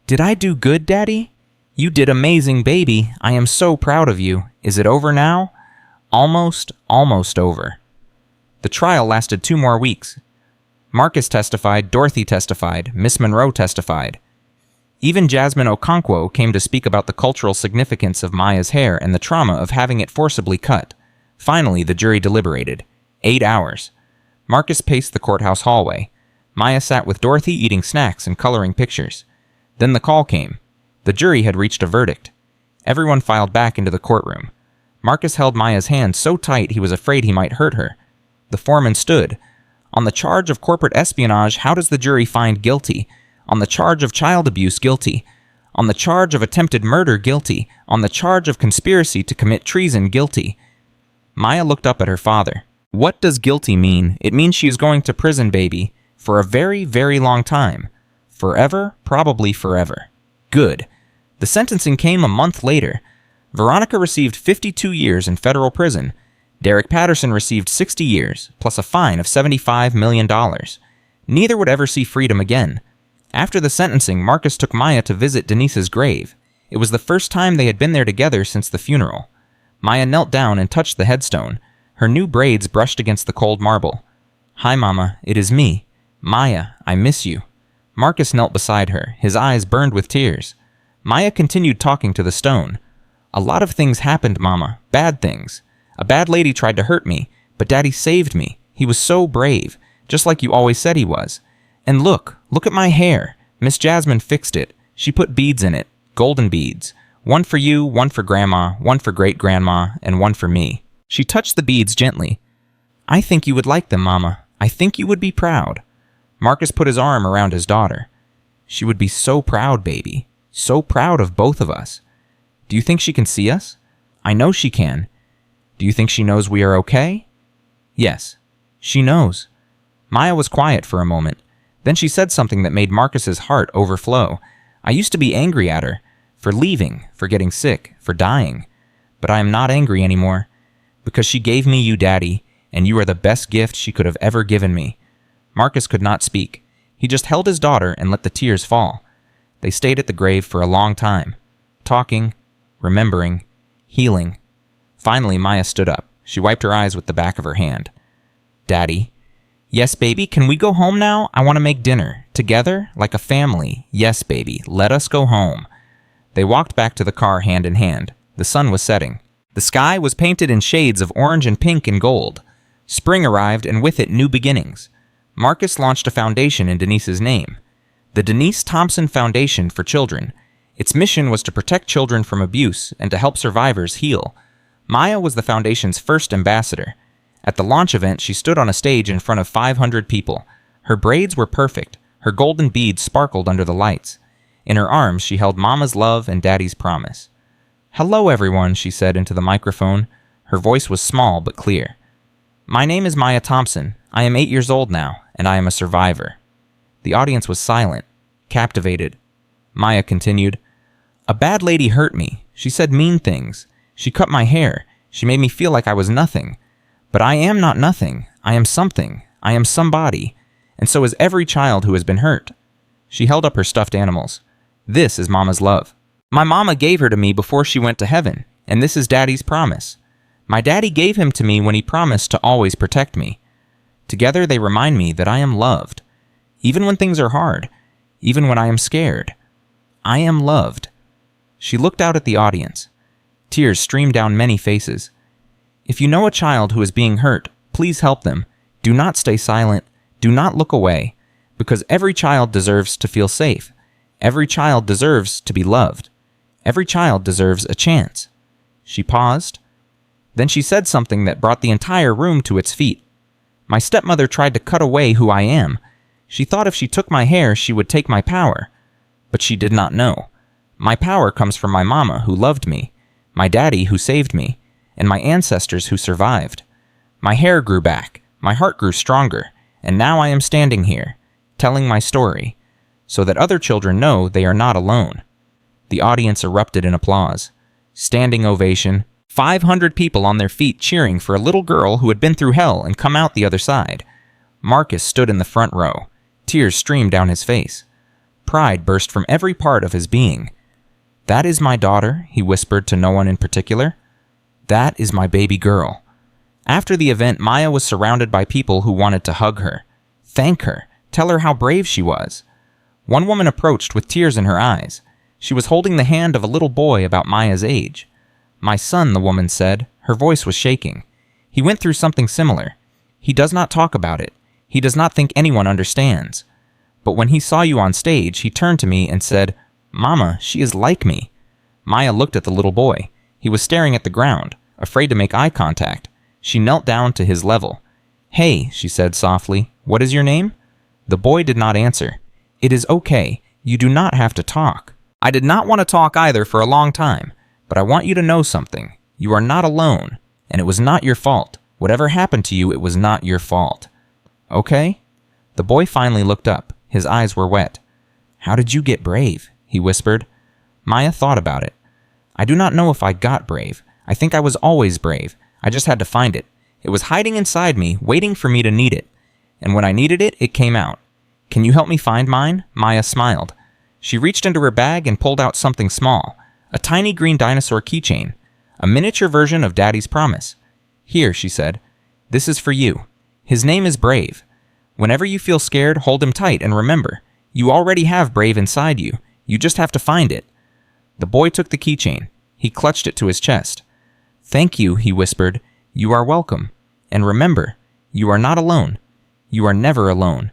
[SPEAKER 1] Did I do good, Daddy? You did amazing, baby. I am so proud of you. Is it over now? Almost over. The trial lasted 2 more weeks. Marcus testified, Dorothy testified, Miss Monroe testified. Even Jasmine Okonkwo came to speak about the cultural significance of Maya's hair and the trauma of having it forcibly cut. Finally, the jury deliberated. 8 hours. Marcus paced the courthouse hallway. Maya sat with Dorothy eating snacks and coloring pictures. Then the call came. The jury had reached a verdict. Everyone filed back into the courtroom. Marcus held Maya's hand so tight he was afraid he might hurt her. The foreman stood. On the charge of corporate espionage, how does the jury find guilty? On the charge of child abuse, guilty. On the charge of attempted murder, guilty. On the charge of conspiracy to commit treason, guilty. Maya looked up at her father. What does guilty mean? It means she is going to prison, baby. For a very, very long time. Forever? Probably forever. Good. The sentencing came a month later. Veronica received 52 years in federal prison. Derek Patterson received 60 years, plus a fine of $75 million. Neither would ever see freedom again. After the sentencing, Marcus took Maya to visit Denise's grave. It was the first time they had been there together since the funeral. Maya knelt down and touched the headstone. Her new braids brushed against the cold marble. Hi, Mama. It is me. Maya, I miss you. Marcus knelt beside her. His eyes burned with tears. Maya continued talking to the stone. A lot of things happened, Mama. Bad things. A bad lady tried to hurt me, but Daddy saved me. He was so brave, just like you always said he was. And look at my hair. Miss Jasmine fixed it. She put beads in it, golden beads. One for you, one for Grandma, one for Great-Grandma, and one for me. She touched the beads gently. I think you would like them, Mama. I think you would be proud. Marcus put his arm around his daughter. She would be so proud, baby. So proud of both of us. Do you think she can see us? I know she can. Do you think she knows we are okay? Yes, she knows. Maya was quiet for a moment. Then she said something that made Marcus's heart overflow. I used to be angry at her. For leaving, for getting sick, for dying. But I am not angry anymore. Because she gave me you, Daddy, and you are the best gift she could have ever given me. Marcus could not speak. He just held his daughter and let the tears fall. They stayed at the grave for a long time, talking, remembering, healing. Finally, Maya stood up. She wiped her eyes with the back of her hand. Daddy. Yes, baby, can we go home now? I want to make dinner. Together, like a family. Yes, baby, let us go home. They walked back to the car hand in hand. The sun was setting. The sky was painted in shades of orange and pink and gold. Spring arrived, and with it, new beginnings. Marcus launched a foundation in Denise's name. The Denise Thompson Foundation for Children. Its mission was to protect children from abuse and to help survivors heal. Maya was the foundation's first ambassador. At the launch event, she stood on a stage in front of 500 people. Her braids were perfect. Her golden beads sparkled under the lights. In her arms, she held Mama's love and Daddy's promise. Hello, everyone, she said into the microphone. Her voice was small but clear. My name is Maya Thompson. I am 8 years old now, and I am a survivor. The audience was silent, captivated. Maya continued, A bad lady hurt me. She said mean things. She cut my hair. She made me feel like I was nothing. But I am not nothing. I am something. I am somebody. And so is every child who has been hurt. She held up her stuffed animals. This is Mama's love. My mama gave her to me before she went to heaven, and this is Daddy's promise. My daddy gave him to me when he promised to always protect me. Together they remind me that I am loved. Even when things are hard, even when I am scared, I am loved." She looked out at the audience. Tears streamed down many faces. If you know a child who is being hurt, please help them. Do not stay silent. Do not look away, because every child deserves to feel safe. Every child deserves to be loved. Every child deserves a chance. She paused. Then she said something that brought the entire room to its feet. "My stepmother tried to cut away who I am. She thought if she took my hair, she would take my power. But she did not know. My power comes from my mama who loved me, my daddy who saved me, and my ancestors who survived. My hair grew back, my heart grew stronger, and now I am standing here, telling my story, so that other children know they are not alone." The audience erupted in applause. Standing ovation, 500 people on their feet cheering for a little girl who had been through hell and come out the other side. Marcus stood in the front row. Tears streamed down his face. Pride burst from every part of his being. "That is my daughter," he whispered to no one in particular. "That is my baby girl." After the event, Maya was surrounded by people who wanted to hug her, thank her, tell her how brave she was. One woman approached with tears in her eyes. She was holding the hand of a little boy about Maya's age. "My son," the woman said. Her voice was shaking. "He went through something similar. He does not talk about it. He does not think anyone understands. But when he saw you on stage, he turned to me and said, 'Mama, she is like me.'" Maya looked at the little boy. He was staring at the ground, afraid to make eye contact. She knelt down to his level. "Hey," she said softly, "what is your name?" The boy did not answer. "It is okay. You do not have to talk." "I did not want to talk either for a long time, but I want you to know something. You are not alone, and it was not your fault. Whatever happened to you, it was not your fault. Okay?" The boy finally looked up. His eyes were wet. "How did you get brave?" he whispered. Maya thought about it. "I do not know if I got brave. I think I was always brave. I just had to find it. It was hiding inside me, waiting for me to need it. And when I needed it, it came out. Can you help me find mine?" Maya smiled. She reached into her bag and pulled out something small, a tiny green dinosaur keychain, a miniature version of Daddy's promise. "Here," she said. "This is for you. His name is Brave. Whenever you feel scared, hold him tight and remember, you already have Brave inside you. You just have to find it." The boy took the keychain. He clutched it to his chest. "Thank you," he whispered. "You are welcome. And remember, you are not alone. You are never alone."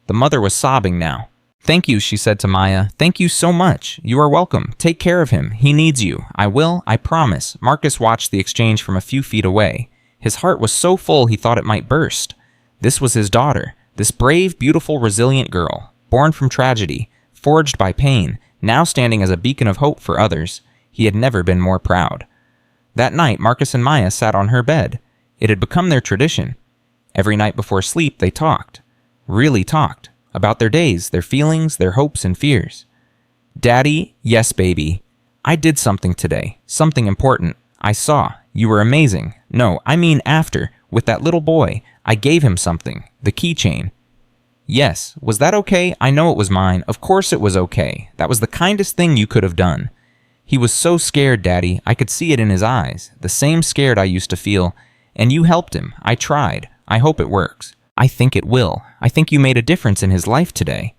[SPEAKER 1] The mother was sobbing now. "Thank you," she said to Maya. "Thank you so much. You are welcome. Take care of him. He needs you. I will. I promise." Marcus watched the exchange from a few feet away. His heart was so full he thought it might burst. This was his daughter, this brave, beautiful, resilient girl, born from tragedy, forged by pain, now standing as a beacon of hope for others. He had never been more proud. That night, Marcus and Maya sat on her bed. It had become their tradition. Every night before sleep, they talked. Really talked. About their days, their feelings, their hopes and fears. "Daddy, yes, baby. I did something today. Something important. I saw. You were amazing. No, I mean after. With that little boy. I gave him something. The keychain." "Yes. Was that okay? I know it was mine. Of course it was okay. That was the kindest thing you could have done." "He was so scared, Daddy. I could see it in his eyes. The same scared I used to feel. And you helped him. I tried. I hope it works." "I think it will. I think you made a difference in his life today."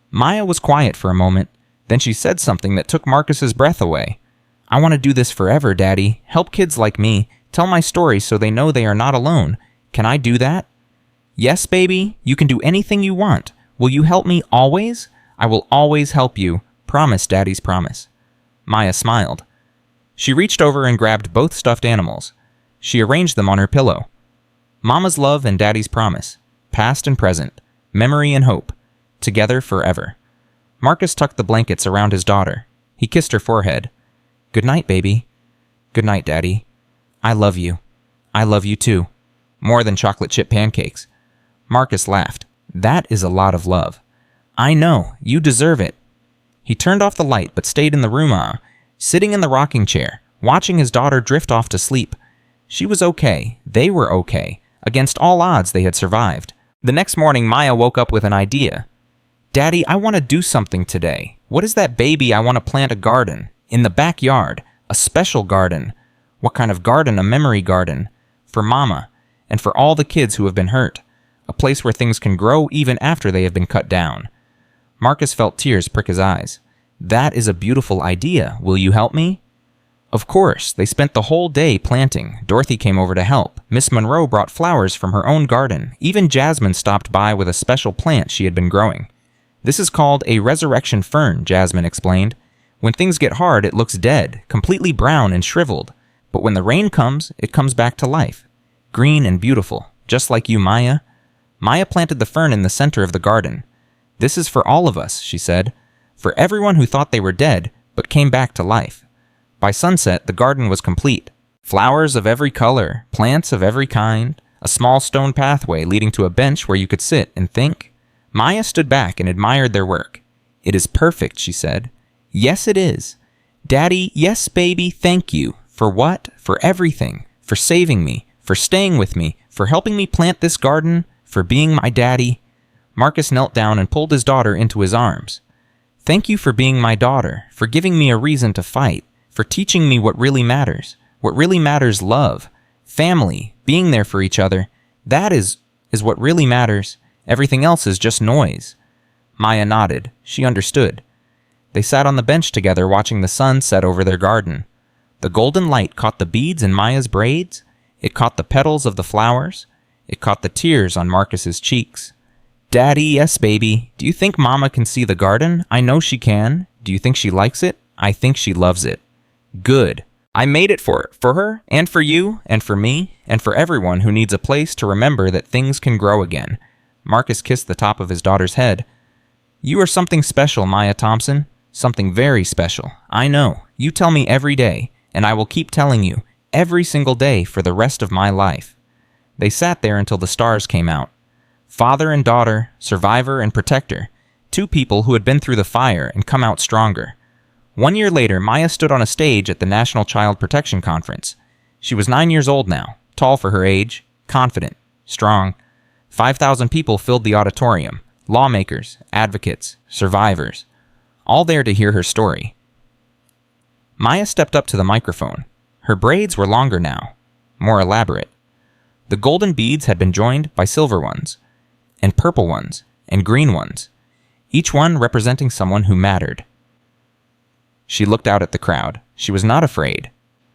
[SPEAKER 1] Maya was quiet for a moment. Then she said something that took Marcus's breath away. "I want to do this forever, Daddy. Help kids like me. Tell my story so they know they are not alone. Can I do that?" "Yes, baby. You can do anything you want. Will you help me always?" "I will always help you. Promise, Daddy's promise." Maya smiled. She reached over and grabbed both stuffed animals. She arranged them on her pillow. Mama's love and Daddy's promise. Past and present. Memory and hope. Together forever. Marcus tucked the blankets around his daughter. He kissed her forehead. "Good night, baby." "Good night, Daddy. I love you. I love you too. More than chocolate chip pancakes." Marcus laughed. "That is a lot of love." "I know. You deserve it." He turned off the light but stayed in the room, sitting in the rocking chair, watching his daughter drift off to sleep. She was okay. They were okay. Against all odds, they had survived. The next morning, Maya woke up with an idea. "Daddy, I want to do something today. What is that baby? I want to plant a garden. In the backyard. A special garden." "What kind of garden?" "A memory garden. For Mama. And for all the kids who have been hurt. a place where things can grow even after they have been cut down. Marcus felt tears prick his eyes. That is a beautiful idea. Will you help me? Of course. They spent the whole day planting. Dorothy came over to help. Miss Monroe brought flowers from her own garden. Even Jasmine stopped by with a special plant she had been growing. This is called a resurrection fern, Jasmine explained. When things get hard, it looks dead, completely brown and shriveled. But when the rain comes, it comes back to life. Green and beautiful, just like you, Maya. Maya planted the fern in the center of the garden. This is for all of us, she said. For everyone who thought they were dead, but came back to life. By sunset, the garden was complete. Flowers of every color, plants of every kind, a small stone pathway leading to a bench where you could sit and think. Maya stood back and admired their work. It is perfect, she said. Yes, it is. Daddy, yes, baby, thank you. For what? For everything. For saving me. For staying with me. For helping me plant this garden. For being my daddy. Marcus knelt down and pulled his daughter into his arms. Thank you for being my daughter. For giving me a reason to fight. For teaching me what really matters. What really matters, love. Family. Being there for each other. That is what really matters. Everything else is just noise. Maya nodded. She understood. They sat on the bench together watching the sun set over their garden. The golden light caught the beads in Maya's braids. It caught the petals of the flowers. It caught the tears on Marcus's cheeks. Daddy, yes, baby. Do you think Mama can see the garden? I know she can. Do you think she likes it? I think she loves it. Good. I made it for her, and for you, and for me, and for everyone who needs a place to remember that things can grow again. Marcus kissed the top of his daughter's head. You are something special, Maya Thompson. Something very special. I know. You tell me every day, and I will keep telling you, every single day for the rest of my life. They sat there until the stars came out. Father and daughter, survivor and protector, two people who had been through the fire and come out stronger. 1 year later, Maya stood on a stage at the National Child Protection Conference. She was 9 years old now, tall for her age, confident, strong. 5,000 people filled the auditorium, lawmakers, advocates, survivors, all there to hear her story. Maya stepped up to the microphone. Her braids were longer now, more elaborate. The golden beads had been joined by silver ones, and purple ones, and green ones, each one representing someone who mattered. She looked out at the crowd. She was not afraid.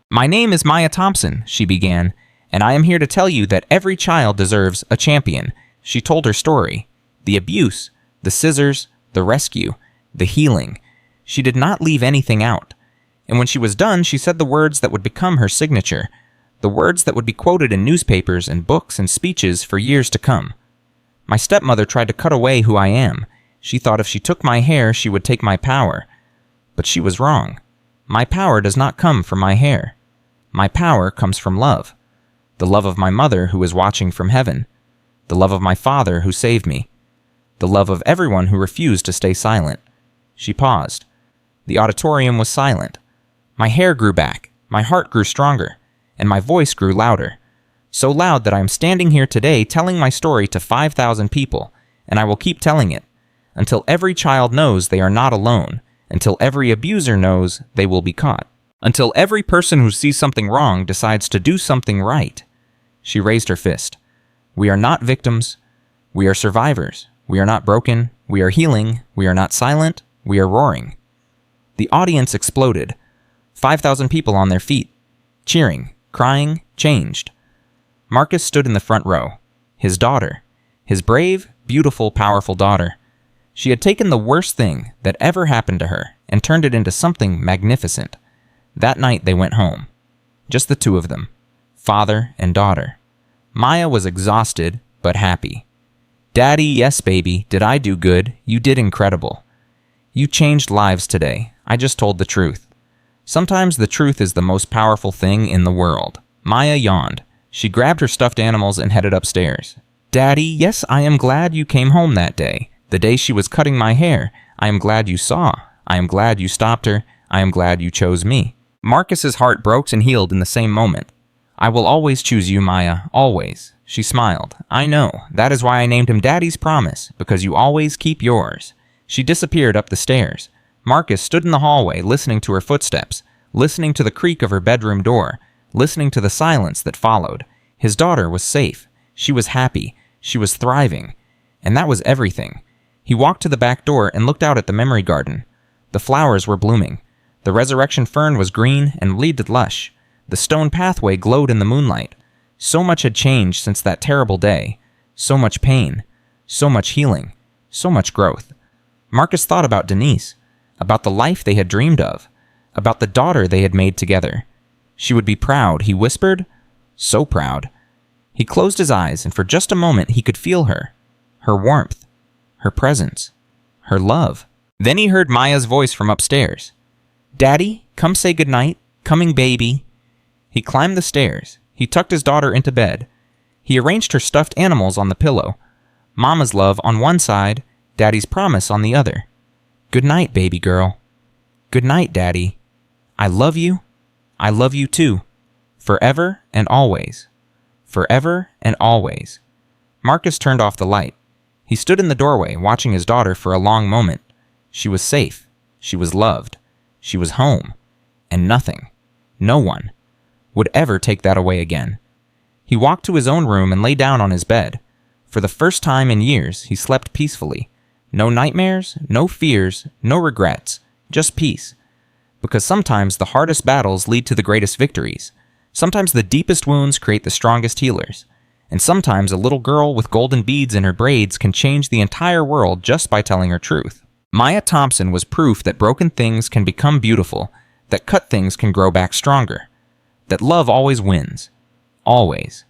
[SPEAKER 1] My name is Maya Thompson, she began, and I am here to tell you that every child deserves a champion. She told her story. The abuse, the scissors, the rescue, the healing. She did not leave anything out. And when she was done, she said the words that would become her signature, the words that would be quoted in newspapers and books and speeches for years to come. My stepmother tried to cut away who I am. She thought if she took my hair, she would take my power. But she was wrong. My power does not come from my hair. My power comes from love. The love of my mother who is watching from heaven. The love of my father who saved me. The love of everyone who refused to stay silent. She paused. The auditorium was silent. My hair grew back, my heart grew stronger, and my voice grew louder. So loud that I am standing here today telling my story to 5,000 people, and I will keep telling it, until every child knows they are not alone, until every abuser knows they will be caught, until every person who sees something wrong decides to do something right. She raised her fist. We are not victims. We are survivors. We are not broken. We are healing. We are not silent. We are roaring. The audience exploded. 5,000 people on their feet, cheering, crying, changed. Marcus stood in the front row. His daughter. His brave, beautiful, powerful daughter. She had taken the worst thing that ever happened to her and turned it into something magnificent. That night they went home. Just the two of them. Father and daughter. Maya was exhausted, but happy. Daddy, yes, baby, did I do good? You did incredible. You changed lives today. I just told the truth. Sometimes the truth is the most powerful thing in the world. Maya yawned. She grabbed her stuffed animals and headed upstairs. Daddy, yes, I am glad you came home that day. The day she was cutting my hair. I am glad you saw. I am glad you stopped her. I am glad you chose me. Marcus's heart broke and healed in the same moment. I will always choose you, Maya, always. She smiled. I know. That is why I named him Daddy's Promise, because you always keep yours. She disappeared up the stairs. Marcus stood in the hallway listening to her footsteps, listening to the creak of her bedroom door, listening to the silence that followed. His daughter was safe. She was happy. She was thriving, and that was everything. He walked to the back door and looked out at the memory garden. The flowers were blooming. The resurrection fern was green and leaved lush. The stone pathway glowed in the moonlight. So much had changed since that terrible day. So much pain. So much healing. So much growth. Marcus thought about Denise, about the life they had dreamed of, about the daughter they had made together. She would be proud, he whispered. So proud. He closed his eyes, and for just a moment he could feel her. Her warmth. Her presence. Her love. Then he heard Maya's voice from upstairs. "Daddy, come say goodnight. Coming, baby." He climbed the stairs. He tucked his daughter into bed. He arranged her stuffed animals on the pillow. Mama's love on one side, Daddy's promise on the other. "Good night, baby girl." "Good night, Daddy. I love you. I love you too. Forever and always. Forever and always." Marcus turned off the light. He stood in the doorway, watching his daughter for a long moment. She was safe. She was loved. She was home. And nothing, no one, would ever take that away again. He walked to his own room and lay down on his bed. For the first time in years, he slept peacefully. No nightmares, no fears, no regrets, just peace. Because sometimes the hardest battles lead to the greatest victories. Sometimes the deepest wounds create the strongest healers. And sometimes a little girl with golden beads in her braids can change the entire world just by telling her truth. Maya Thompson was proof that broken things can become beautiful, that cut things can grow back stronger, that love always wins. Always.